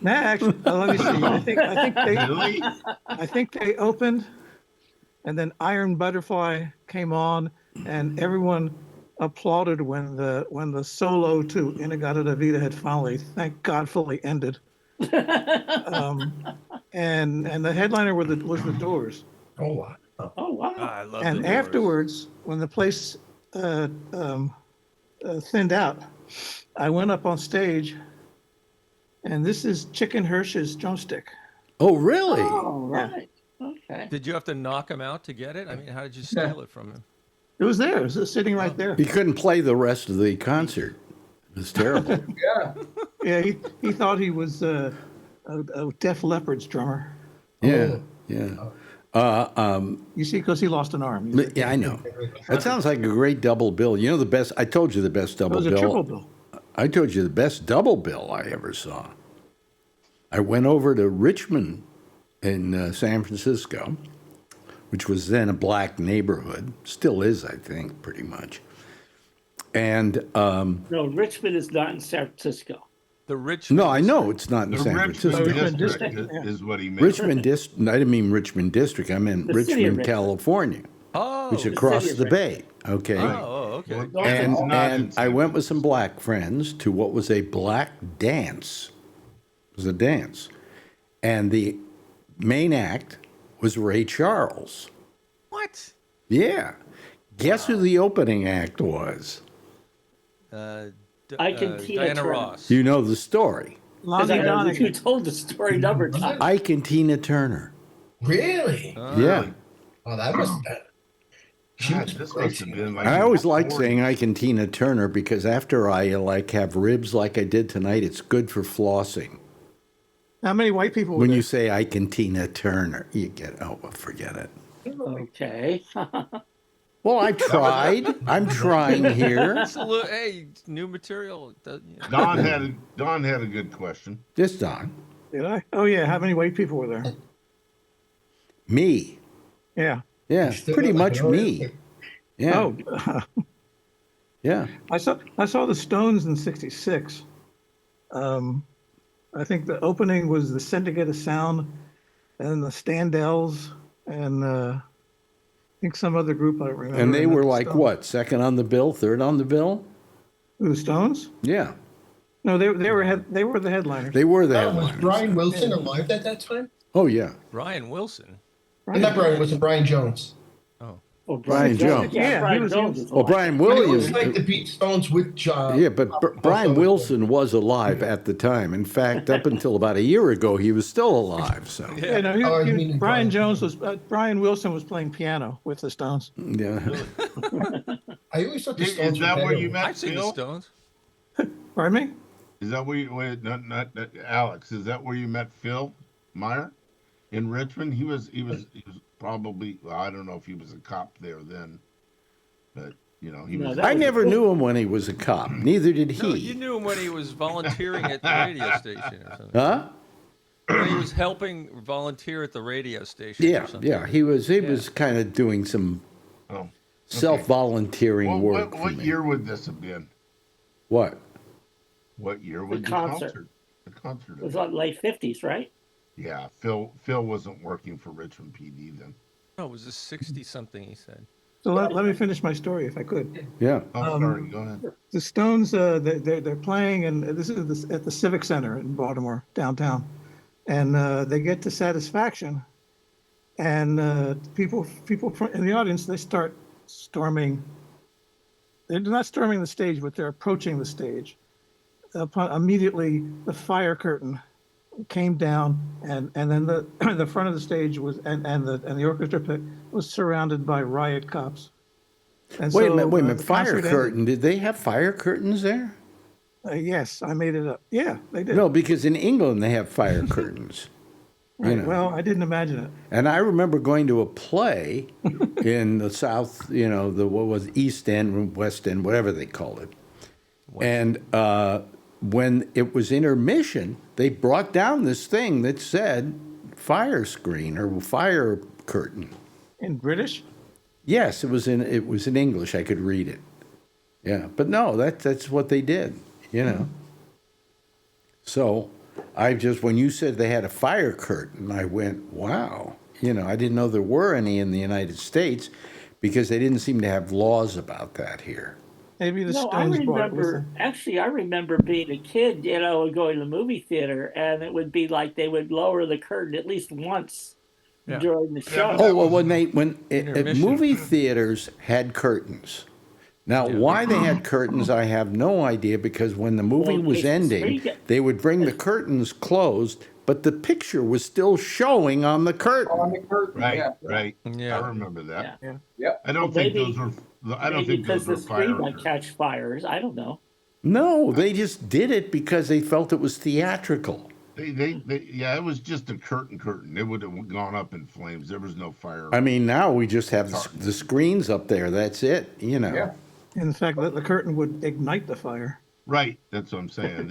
Nah, actually, let me see. Really? I think they opened, and then Iron Butterfly came on, and everyone applauded when the solo to Inagata da Vida had finally, thank God, fully ended. And the headliner was the Doors. Oh, wow. Oh wow. I love And the Doors. afterwards, when the place thinned out, I went up on stage, and this is Chicken Hirsch's drumstick. Oh, really? Oh right. Okay. Did you have to knock him out to get it? I mean, how did you steal it from him? It was there. It was sitting right there. He couldn't play the rest of the concert. It was terrible. Yeah. Yeah, he thought he was a Def Leppard's drummer. Yeah, yeah. You see, because he lost an arm. Yeah, I know. That sounds like a great double bill. You know the best. I told you the best It double was a bill. triple bill. I told you the best double bill I ever saw. I went over to Richmond in San Francisco, which was then a black neighborhood, still is, I think, pretty much. And No, Richmond is not in San Francisco. The rich. no, I know it's not in The San Richmond Francisco. district is what he meant. Richmond district. I didn't mean Richmond district. I meant The city of Richmond, Richmond. California, Oh. which is the across city of the bay. Okay. Oh, okay. Well, And, it's not in and I San went with some black friends to what was a black dance. It was a dance. And the main act was Ray Charles. What? Yeah. Guess who the opening act was? I can Tina Diana Turner. Ross. You know the story. Because Lonnie you Donegan. told the story a number of times. Ike and Tina Turner. Really? Yeah. Oh, that must have. She God, was this great must have singer. been like. I in always the liked 40s. saying Ike and Tina Turner because after I have ribs like I did tonight, it's good for flossing. How many white people were When there? you say Ike and Tina Turner, you get, well, forget it. Okay. Well, I tried. I'm trying here. It's a little, hey, new material. Don had a good question. Just Don. Did I? Oh yeah. How many white people were there? Me. Yeah. Yeah, pretty much me. Yeah. Oh. Yeah. I saw the Stones in '66. I think the opening was the Syndicate of Sound, and the Standells, and I think some other group I don't remember. And they were the like Stones. what? Second on the bill, third on the bill? The Stones? Yeah. No, they were the headliners. They were the Oh, was headliners. Brian Wilson alive at that time? Oh yeah. Brian Wilson. Not Brian Wilson, Brian Jones. Oh, Brian Jones. Yeah, Brian he was. Jones is Well, alive. Brian But it Williams. looks like the Beat Stones with John. Yeah, but Brian Wilson was alive at the time. In fact, up until about a year ago, he was still alive. So Yeah, no, Oh, you mean Brian Jones was. Brian Wilson was playing piano with the Stones. yeah. I always thought the Is Stones that were where you better. met I've seen the Phil? Stones. Pardon me? Is that where you wait? Not Alex. Is that where you met Phil Meyer in Richmond? He was probably. Well, I don't know if he was a cop there then, but he No, was. that I was never cool. knew him when he was a cop. Neither did he. No, you knew him when he was volunteering at the radio station or something. Huh? When he was helping volunteer at the radio station or Yeah, something. yeah. He was kind of doing some Oh, okay. self-volunteering work. What for me. year would this have been? What? What year would the concert. The concert. It have was been? like late 50s, right? Yeah, Phil wasn't working for Richmond PD then. No, it was a 60-something, he said. So let me finish my story if I could. Yeah. Oh, sorry. Go ahead. The Stones, they're playing, and this is at the Civic Center in Baltimore, downtown, and they get to Satisfaction, and people in the audience, they start storming. They're not storming the stage, but they're approaching the stage. Immediately, the fire curtain came down, and then the front of the stage was and the orchestra pit was surrounded by riot cops. And Wait a so, minute. the Fire concert ended. curtain. Did they have fire curtains there? Yes, I made it up. Yeah, they did. No, because in England they have fire curtains. Right. Well, I didn't imagine it. And I remember going to a play in the South, what was East End, West End, whatever they called it. And when it was intermission, they brought down this thing that said fire screen or fire curtain. In British? Yes, it was in English. I could read it. Yeah, but no, that's what they did. So when you said they had a fire curtain, I went, wow. I didn't know there were any in the United States because they didn't seem to have laws about that here. Maybe the No, I Stones brought it with remember, them. actually, I remember being a kid, going to the movie theater, and it would be like they would lower the curtain at least once during the show. Oh, well, when Intermission. movie theaters had curtains. Now, why they had curtains, I have no idea, because when the movie Well, was it's the ending, screen- they would bring the curtains closed, but the picture was still showing on the curtain. On the curtain, Right, yeah. right. Yeah. I remember that. Yeah. Yep. I don't Well, think maybe- those were. I don't Maybe think because those the were screen fire. might catch fires. I don't know. No, they just did it because they felt it was theatrical. Yeah, it was just a curtain. It would have gone up in flames. There was no fire. I mean, now we just have the screens up there. That's it, Yeah. In fact, the curtain would ignite the fire. Right, that's what I'm saying.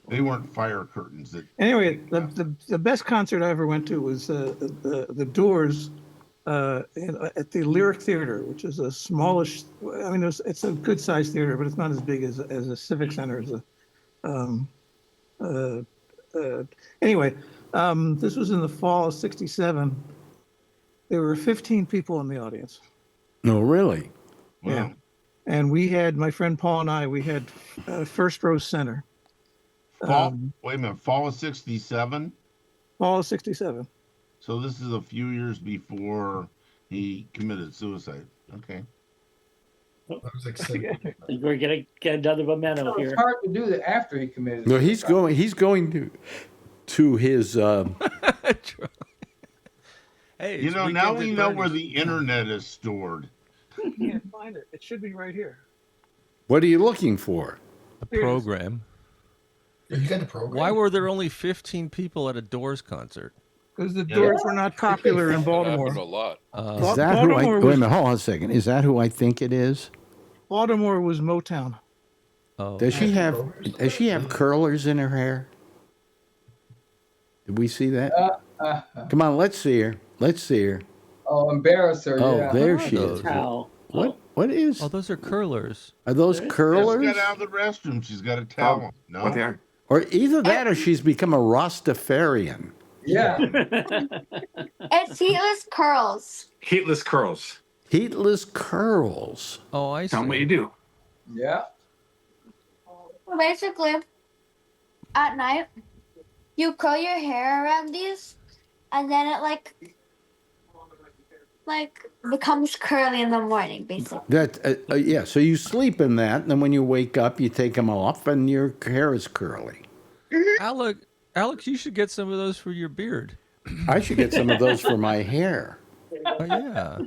They weren't fire curtains. Anyway, the best concert I ever went to was the Doors at the Lyric Theater, which is a smallish. I mean, it's a good sized theater, but it's not as big as a Civic Center. Anyway, this was in the fall of '67. There were 15 people in the audience. No, really? Wow. Yeah. And we had, my friend Paul and I, we had first row center. Fall. Wait a minute. Fall of '67. Fall of '67. So this is a few years before he committed suicide. Okay. I was like 7. We're gonna get another memento It's here. hard to do that after he committed. No, he's going to his. Hey, You it's know, Weekend now at we know where Bernie's. the internet is stored. I can't find it. It should be right here. What are you looking for? The Here it is. program. You got the program. Why were there only 15 people at a Doors concert? Because the Doors were not popular in That happened a Baltimore. lot. Is that who I? Baltimore Wait a was- minute, hold on a second. Is that who I think it is? Baltimore was Motown. Oh, Does she have curlers in her hair? Did we see that? Come on, let's see her. Let's see her. Oh, embarrass her. Oh, Yeah. there she is. Towel. What? What is? Oh, those are curlers. Are those Just curlers? got out of the restroom. She's got a towel. No. What they are? Or either that, or she's become a Rastafarian. Yeah. It's heatless curls. Heatless curls. Heatless curls. Oh, I see. Tell me what you do. Yeah. Basically, at night, you curl your hair around these, and then it like becomes curly in the morning, basically. That yeah. So you sleep in that, and then when you wake up, you take them off, and your hair is curly. Alex, you should get some of those for your beard. I should get some of those for my hair. Oh, yeah.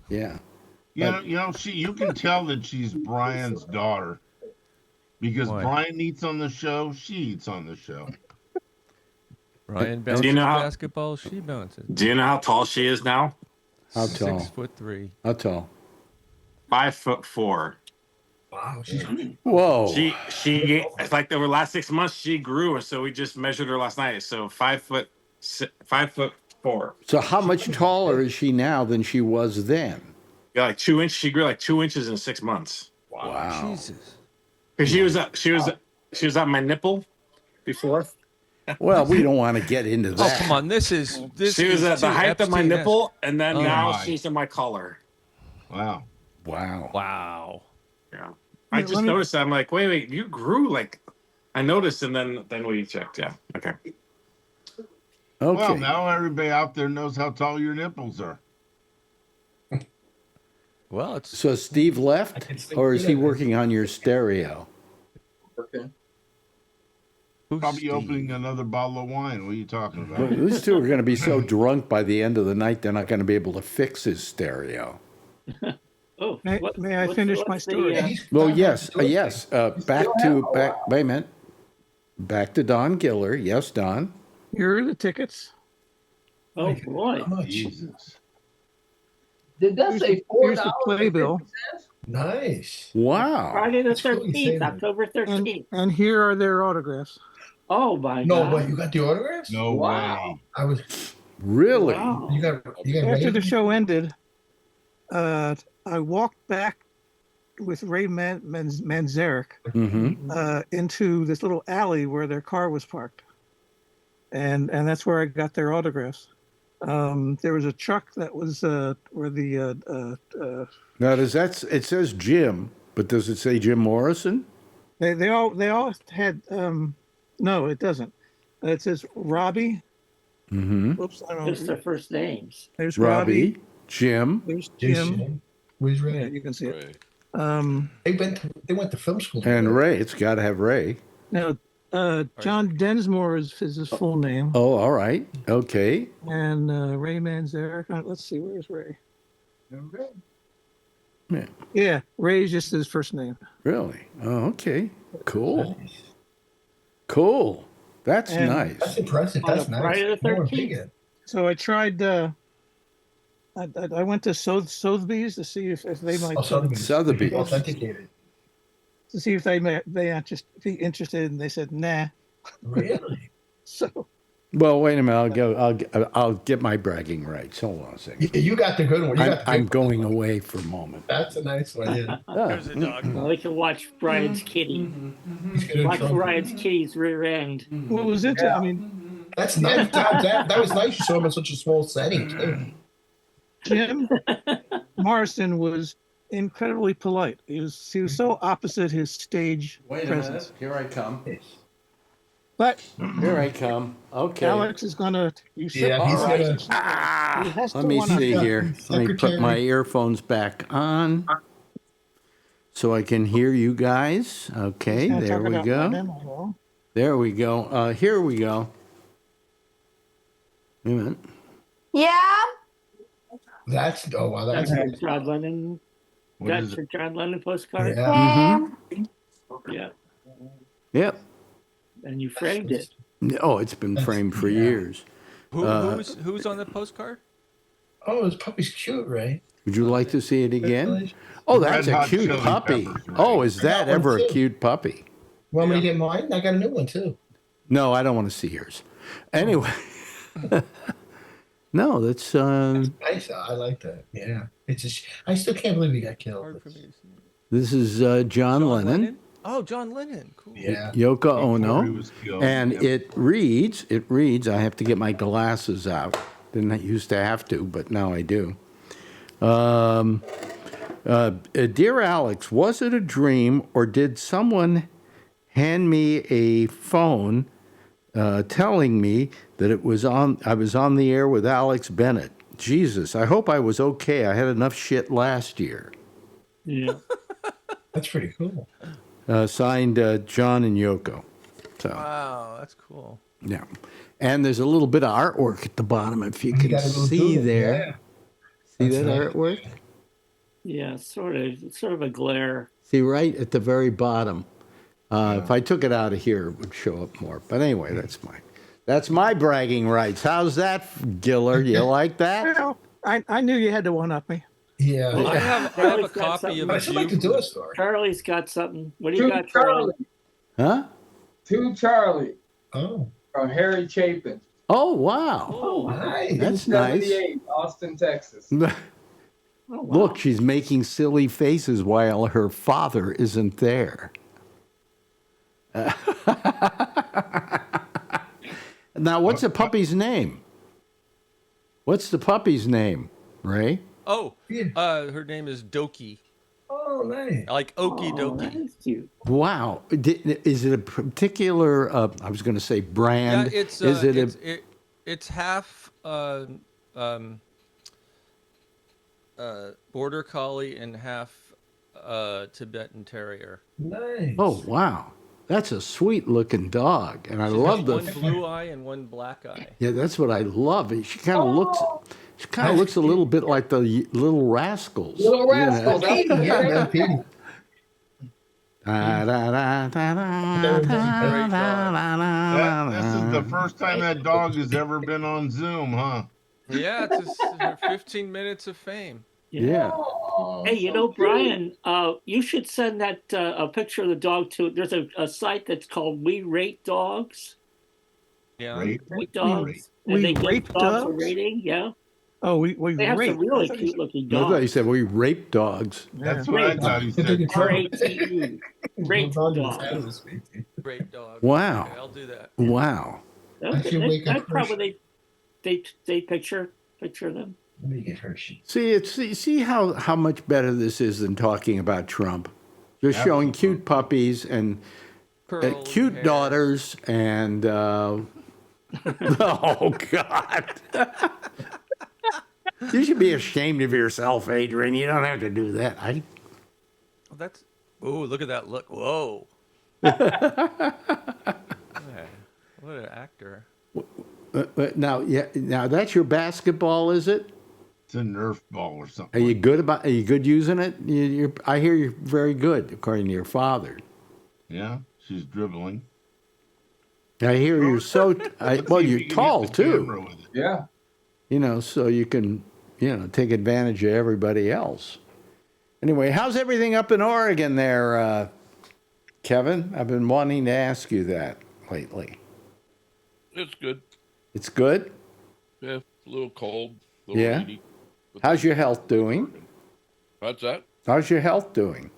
Yeah. You know, you can tell that she's Brian's daughter because Why? Brian eats on the show, she eats on the show. Brian Do bounces you know how- basketball, she bounces. Do you know how tall she is now? How tall? 6'3". How tall? 5'4". Wow. She's Whoa. She it's like over the last 6 months she grew, so we just measured her last night. So 5'4". So how much taller is she now than she was then? Yeah, like 2 inches. She grew like 2 inches in 6 months. Wow. Jesus. Because she was at my nipple before. Well, we don't want to get into Oh, that. come on. This is She was at the too height of my Epstein-esque. nipple, and then Oh, now my. she's in my collar. Wow. Wow. Wow. Yeah. I Yeah, just let me- noticed that. I'm like, wait, you grew like. I noticed, and then we checked. Yeah. Okay. Well, Okay. now everybody out there knows how tall your nipples are. Well, it's So Steve left, or is he working on your stereo? Okay. who's Probably Steve? opening another bottle of wine. What are you talking Well, about? these two are going to be so drunk by the end of the night, they're not going to be able to fix his stereo. Oh, May I finish my story? Well, yes, yes. Back to back. Wait a minute. Back to Don Giller. Yes, Don. Here are the tickets. Oh boy. How much? Jesus. Did that Here's say the- $4? here's the playbill. Nice. Wow. Friday the That's what you 13th, say. October 13th. And here are their autographs. Oh my No, God. but you got the autographs? No Wow. way. I was. Really? Wow. You got. After the Ray? show ended, I walked back with Ray Manzarek Mm-hmm. into this little alley where their car was parked, and that's where I got their autographs. There was a truck that was where the Now, does that? It says Jim, but does it say Jim Morrison? they all had no, it doesn't. It says Robbie. Mm-hmm. Oops, I don't Just know. their first names. There's Robbie. Robbie, Jim. There's Jim. Jason. Where's Yeah, Ray? you can see it. Right. They went to film school. And together. Ray. It's got to have Ray. Now, John Densmore is his full name, Oh, all right. Okay. and Ray Manzarek. Let's see, where's Ray? Yeah. Yeah, Ray's just his first name. Really? Oh, okay. Cool. Cool. That's And- nice. That's impressive. On That's a nice. Friday the No one 13th. big yet. So I tried. I went to Sotheby's to see if they might Oh, Sotheby's. Sotheby's. Authenticated. to see if they might just be interested, and they said nah. Really? So Well, wait a minute. I'll get my bragging rights. Hold on a second. You got the good one. You got the I'm good going away for a moment. That's a nice one. Yeah. There's a dog. Well, they can watch Brian's kitty. He's gonna Watch try- Brian's kitty's rear end. what was it? Yeah. I mean, That's nice. That was nice. You saw him in such a small setting. Too. Jim Morrison was incredibly polite. He was so opposite his stage presence. Here I come. But Here I come. Okay. Alex is gonna. You said Yeah, he's all right. gonna. He has Let to me wanna- see here. Let me put Secretary. my earphones back on. so I can hear you guys. Okay, Yeah, there talk we about my go. demo, though. There we go. Here we go. Wait a minute. Yeah. That's John Lennon. What That's is your it? John Lennon postcard. yeah. Mm-hmm. Yeah, Yep. and you framed it. Oh, it's been framed for years. Who's on the postcard? Oh, this puppy's cute, Ray. Would you like to see it again? Oh, that's Red a Hot cute Chili puppy. Peppers, right? Oh, is I got that one ever a too. cute puppy? Want me to get mine? I got a new one too. No, I don't want to see yours. Anyway. No, that's Nice. I like that. Yeah. I still can't believe he got killed. Hard for me to see. this is John Lennon, Oh, John Lennon. Cool. Yeah. Yoko Before he Ono, was killed, and yep. it reads. I have to get my glasses out. Didn't used to have to, but now I do. Dear Alex, was it a dream or did someone hand me a phone telling me that I was on the air with Alex Bennett? Jesus, I hope I was okay. I had enough shit last year. Yeah. That's pretty cool. Signed John and Yoko. So, Wow, that's cool. yeah. And there's a little bit of artwork at the bottom if you You can got a little see doodle, there. yeah. See That's that nice. artwork? Yeah, sort of a glare. See right at the very bottom. If I took it out of here, it would show up more. But anyway, that's my bragging rights. How's that, Giller? You like that? Well, I knew you had to one up me. Yeah. Well, I have a Charlie's got copy of something. I should like to do you. a story. Charlie's got something. What do you got, Charlie? Huh? To Charlie Oh. from Harry Chapin. Oh, wow. Oh, Nice. That's nice. 78, Austin, Texas. Oh, wow. Look, she's making silly faces while her father isn't there. Now, what's the puppy's name? What's the puppy's name, Ray? Oh, Yeah. her name is Doki. Oh, nice. Like Okie Oh, Dokie. that's cute. Wow. Is it a particular, I was going to say brand? Yeah, it's is it it's half border collie and half Tibetan terrier. Nice. Oh, wow. That's a sweet looking dog. And I love the. one blue eye and one black eye. Yeah, that's what I love. She kind of looks a little bit like the Little Rascals. Little Rascals. Yeah, that's Petey. This is the first time that dog has ever been on Zoom, huh? Yeah, it's her 15 minutes of fame. Yeah. Hey, you know, Brian, you should send that a picture of the dog to. There's a site that's called We Rate Dogs. Yeah. Rate Dogs. We And they give rate dogs a dogs? rating. Yeah. Oh, we They have rate. some really cute looking I thought you dogs. said we rape dogs. That's what I thought he said. R-A-T-E. Rate dogs. Great dog. Wow. Okay, I'll do that. Wow. I should wake up That's probably they picture them. Let me get Hershey. See how much better this is than talking about Trump. Just showing cute puppies and Curly cute hair. daughters and oh God. You should be ashamed of yourself, Adrian. You don't have to do that. Oh, that's. Oh, look at that look. Whoa. What an actor. Now that's your basketball, is it? It's a Nerf ball or something. Are you good using it? I hear you're very good, according to your father. Yeah, she's dribbling. I hear you're so well. See if You're you can tall hit the too. camera with it. Yeah. You know, so you can take advantage of everybody else. Anyway, how's everything up in Oregon there, Kevin? I've been wanting to ask you that lately. It's good. It's good. Yeah, a little cold. A little Yeah. rainy, but How's your health doing? What's that? How's your health doing?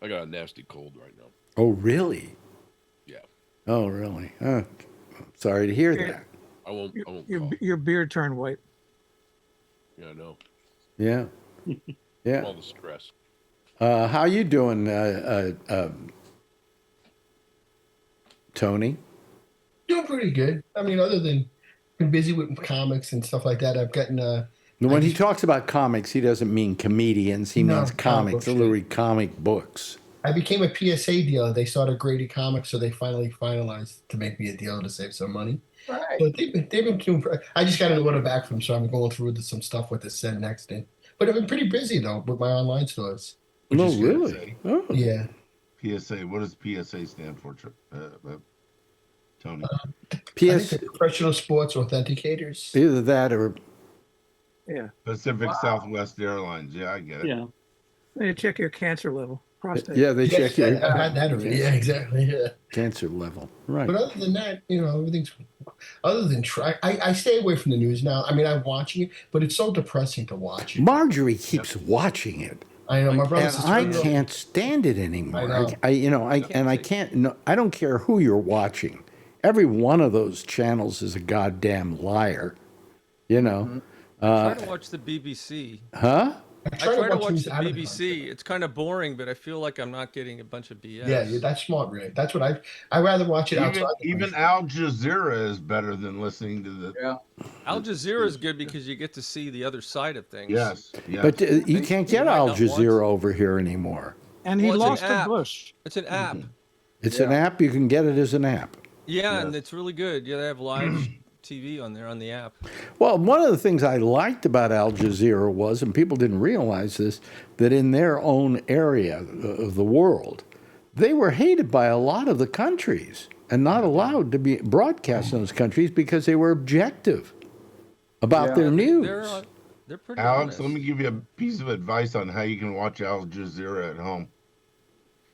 I got a nasty cold right now. Oh, really? Yeah. Oh, really? Oh, sorry to hear that. I won't call. Your beard turned white. Yeah, I know. Yeah. Yeah. All the stress. How you doing, Tony? Doing pretty good. I mean, other than been busy with comics and stuff like that, I've gotten When he talks about comics, he doesn't mean comedians. He means comics, literally comic books. I became a PSA dealer. They started grading comics, so they finally finalized to make me a dealer to save some money. Right. But they've been doing. I just got an order back from, so I'm going through some stuff with the said next day. But I've been pretty busy though with my online stores. Oh, really? Oh. Yeah. PSA. What does PSA stand for, Tony? Professional Sports Authenticators. Either that or Pacific Southwest Airlines. Yeah, I get it. Yeah. They check your cancer level, prostate. Yeah, they check your I had that already. Yeah, exactly. Yeah. cancer level. Right. But other than that, everything's. Other than I stay away from the news now. I mean, I'm watching it, but it's so depressing to watch it. Marjorie keeps watching it. I know my brother. And I can't stand it anymore. I can't. No, I don't care who you're watching. Every one of those channels is a goddamn liar. Try to watch the BBC. Huh? I try to watch the BBC. It's kind of boring, but I feel like I'm not getting a bunch of BS. Yeah, that's smart, Ray. That's what I rather watch it outside. Even Al Jazeera is better than listening to the. Yeah. Al Jazeera is good because you get to see the other side of things. Yes. But you can't get Al Jazeera over here anymore. And he lost to Bush. It's an app. It's an app. You can get it as an app. Yeah, and it's really good. Yeah, they have live TV on there on the app. Well, one of the things I liked about Al Jazeera was, and people didn't realize this, that in their own area of the world, they were hated by a lot of the countries and not allowed to be broadcast in those countries because they were objective about their news. They're pretty Alex, honest. let me give you a piece of advice on how you can watch Al Jazeera at home.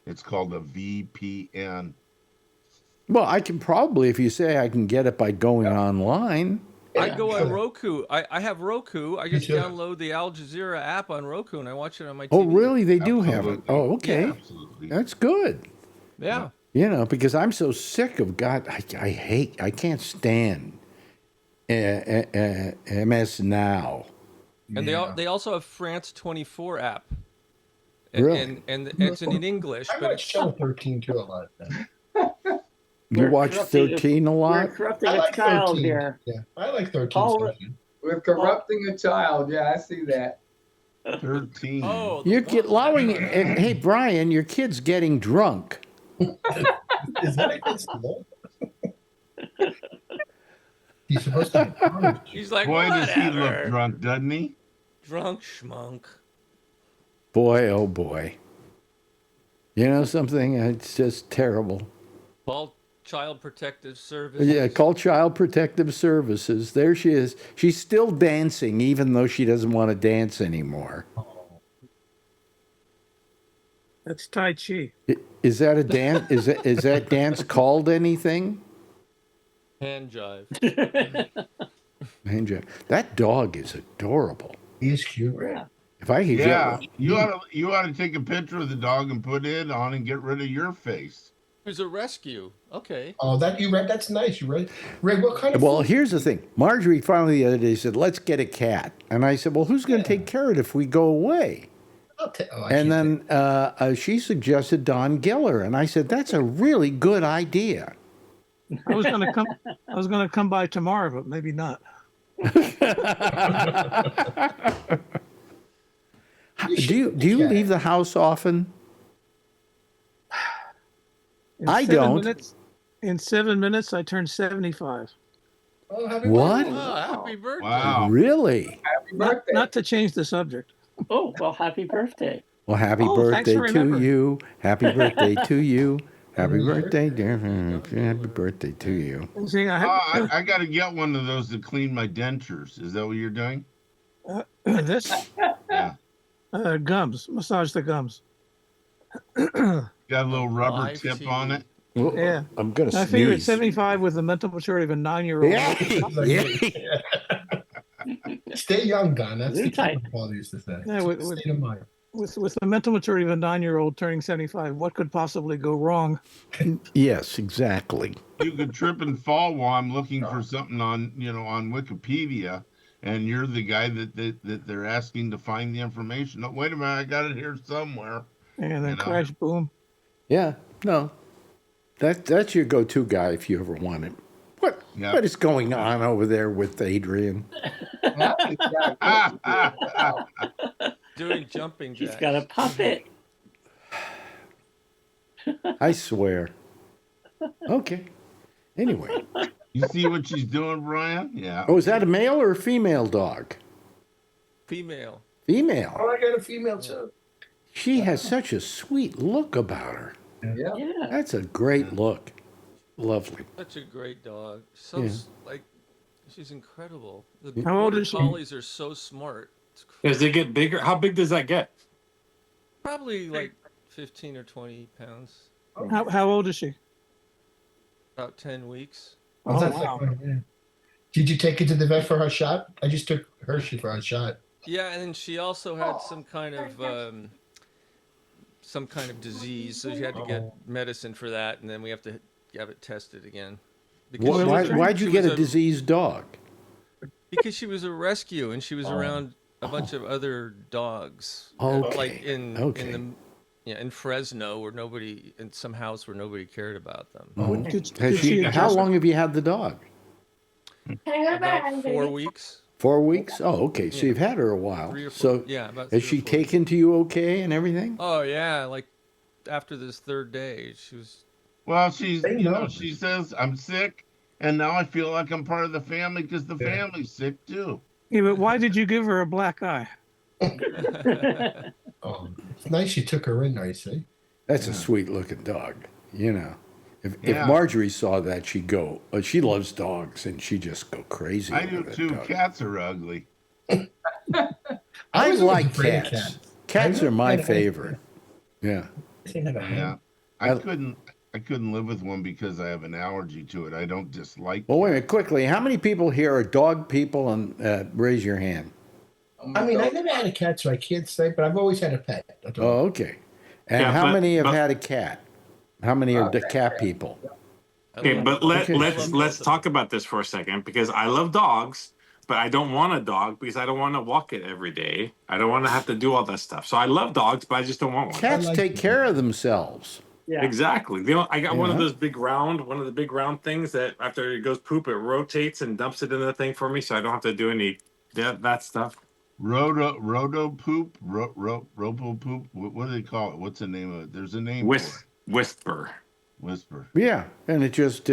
It's called a VPN. Well, I can probably, if you say I can get it by going online. I go on Roku. I have Roku. I just download the Al Jazeera app on Roku and I watch it on my TV. Oh, really? They do have it. Oh, okay. Yeah, that's good. Yeah. Because I'm so sick of I can't stand MS Now. And they also have France 24 app. Really? And it's in English. I watch Channel 13 too a lot. You watch 13 a lot? We're corrupting I a like child 13. here. Yeah, I like 13. We're corrupting a child. Yeah, I see that. 13. Oh, You're allowing. Hey, Brian, your kid's getting drunk. Is that against the law? He's supposed to be honest. He's like, Boy, does he look whatever. drunk, doesn't he? Drunk schmunk. Boy, oh boy. You know something? It's just terrible. Call Child Protective Services. Yeah, call Child Protective Services. There she is. She's still dancing, even though she doesn't want to dance anymore. That's Tai Chi. Is that a dance? Is that dance called anything? Hand jive. Hand jive. That dog is adorable. He's cute, right? If I could Yeah, get you ought to take a picture of the dog and put it on and get rid of your face. There's a rescue. Okay. Oh, that's nice. You read? Ray, what kind of? Well, here's the thing. Marjorie finally the other day said, "Let's get a cat," and I said, "Well, who's going to take care of it if we go away?" And then she suggested Don Giller, and I said, "That's a really good idea." I was going to come by tomorrow, but maybe not. Do you leave the house often? I don't. In 7 minutes, I turned 75. Oh, happy What? birthday. Oh, happy birthday. Wow. Really? Happy birthday. Not to change the subject. Oh, well, happy birthday. Well, happy Oh, thanks birthday for to remembering. you. Happy birthday to you. Happy birthday, dear. Happy birthday to you. See, I got to get one of those to clean my dentures. Is that what you're doing? this Yeah. gums, massage the gums. Got a little rubber Live tip TV. on it. Well, Yeah. I'm going to I figure at sneeze. 75 with the mental maturity of a 9-year-old. Yeah. Stay young, Don. That's the You're tight. thing my father used to say. Yeah, with State of mind. with the mental maturity of a 9-year-old turning 75, what could possibly go wrong? Yes, exactly. You could trip and fall while I'm looking for something on Wikipedia, and you're the guy that they're asking to find the information. Oh, wait a minute, I got it here somewhere. And then crash, boom. Yeah, no. That's your go-to guy if you ever want it. What is going on over there with Adrian? Doing jumping jacks. She's got a puppet. I swear. Okay. Anyway. You see what she's doing, Brian? Yeah. Oh, is that a male or a female dog? Female. Female. Oh, I got a female too. She has such a sweet look about her. Yeah. That's a great look. Lovely. Such a great dog. So Yeah. like, she's incredible. The How old border is she? collies are so smart. It's Does it get bigger? How big does that get? probably like 15 or 20 pounds. How old is she? About 10 weeks. Oh, that's wow. like, yeah. Did you take her to the vet for her shot? I just took Hershey for her shot. Yeah, and then she also had some kind of disease, so she had to get medicine for that, and then we have to have it tested again. Why'd you get a diseased dog? Because she was a rescue, and she was around a bunch of other dogs. Okay. Like in Fresno, where in some house where nobody cared about them. How long have you had the dog? About 4 weeks. 4 weeks? Oh, okay. So you've had her a while. 3 or 4. So Yeah, about has 3 or she 4 taken to you okay and everything? Oh yeah, like after this third day, she was. Well, she says I'm sick, and now I feel like I'm part of the family because the family's sick too. Yeah, but why did you give her a black eye? Oh, it's nice you took her in, I see. That's a sweet looking dog, you know. If Marjorie saw that, she'd go. She loves dogs, and she'd just go crazy. I do too. Dog. Cats are ugly. I like cats. Cats are my favorite. Yeah. Yeah. I couldn't live with one because I have an allergy to it. I don't dislike. Well, wait a minute, quickly. How many people here are dog people? And raise your hand. I mean, I never had a cat, so I can't say, but I've always had a pet. Oh, okay. And how many have had a cat? How many are the cat people? Okay, but let's talk about this for a second, because I love dogs, but I don't want a dog because I don't want to walk it every day. I don't want to have to do all that stuff. So I love dogs, but I just don't want one. Cats take care of themselves. Yeah. Exactly. I got one of the big round things that after it goes poop, it rotates and dumps it in the thing for me, so I don't have to do any that stuff. Roto poop, robo poop. What do they call it? What's the name of it? There's a name. Whisper. Yeah, and it just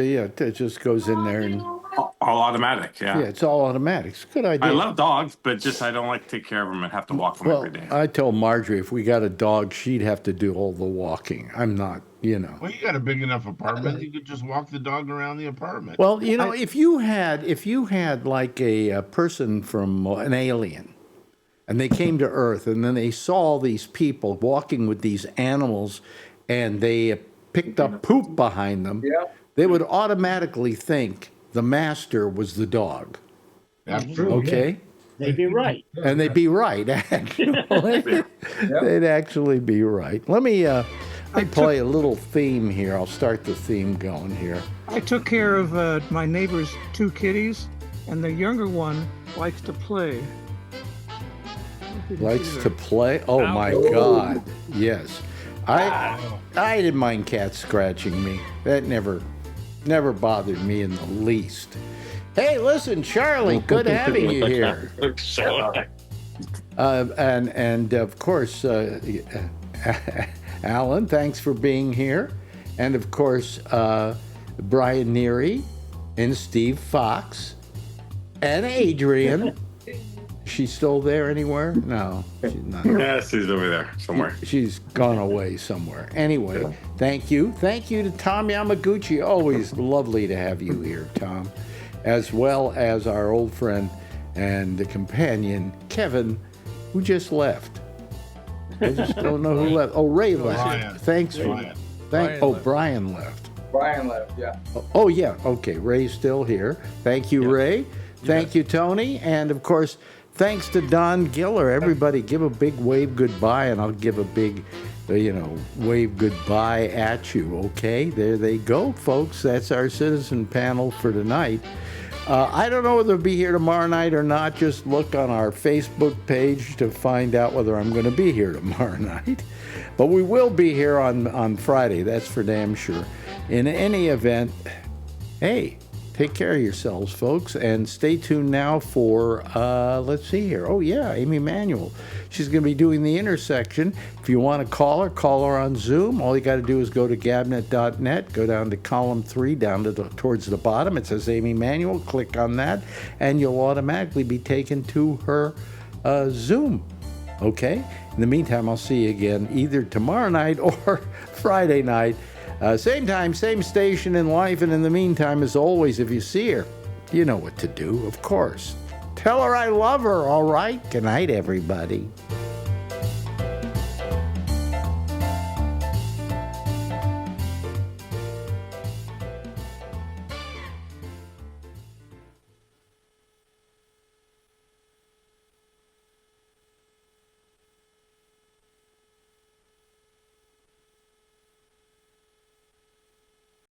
goes in there and all automatic. Yeah. Yeah, it's all automatic. It's a good idea. I love dogs, but just I don't like to take care of them and have to walk them every day. I told Marjorie if we got a dog, she'd have to do all the walking. I'm not, Well, you got a big enough apartment, you could just walk the dog around the apartment. Well, if you had like a person from an alien, and they came to Earth, and then they saw all these people walking with these animals, and they picked up poop behind them, they would automatically think the master was the dog. That's true. Okay? They'd be right. And they'd be right, actually. They'd actually be right. Let me play a little theme here. I'll start the theme going here. I took care of my neighbor's 2 kitties, and the younger one likes to play. Likes to play? Oh, my God. Yes. I didn't mind cats scratching me. That never bothered me in the least. Hey, listen, Charlie, good having you here. And of course, Alan, thanks for being here. And of course, Brian Neary and Steve Fox and Adrian. She's still there anywhere? No, she's not. Yeah, she's over there somewhere. She's gone away somewhere. Anyway, thank you. Thank you to Tom Yamaguchi. Always lovely to have you here, Tom. As well as our old friend and the companion, Kevin, who just left. I just don't know who left. Oh, Ray left. Brian. Thanks for Brian left. Brian left, yeah. Oh, yeah. Okay, Ray's still here. Thank you, Ray. Thank you, Tony. And, of course, thanks to Don Giller. Everybody give a big wave goodbye, and I'll give a big, wave goodbye at you, okay? There they go, folks. That's our citizen panel for tonight. I don't know whether they'll be here tomorrow night or not. Just look on our Facebook page to find out whether I'm going to be here tomorrow night. But we will be here on Friday. That's for damn sure. In any event, hey, Take care of yourselves, folks, and stay tuned now for, let's see here. Oh, yeah, Amy Manuel. She's going to be doing The Intersection. If you want to call her on Zoom. All you got to do is go to gabnet.net, go down to column 3, down to towards the bottom. It says Amy Manuel. Click on that, and you'll automatically be taken to her Zoom. Okay? In the meantime, I'll see you again either tomorrow night or Friday night. Same time, same station in life, and in the meantime, as always, if you see her, you know what to do, of course. Tell her I love her, all right? Good night, everybody.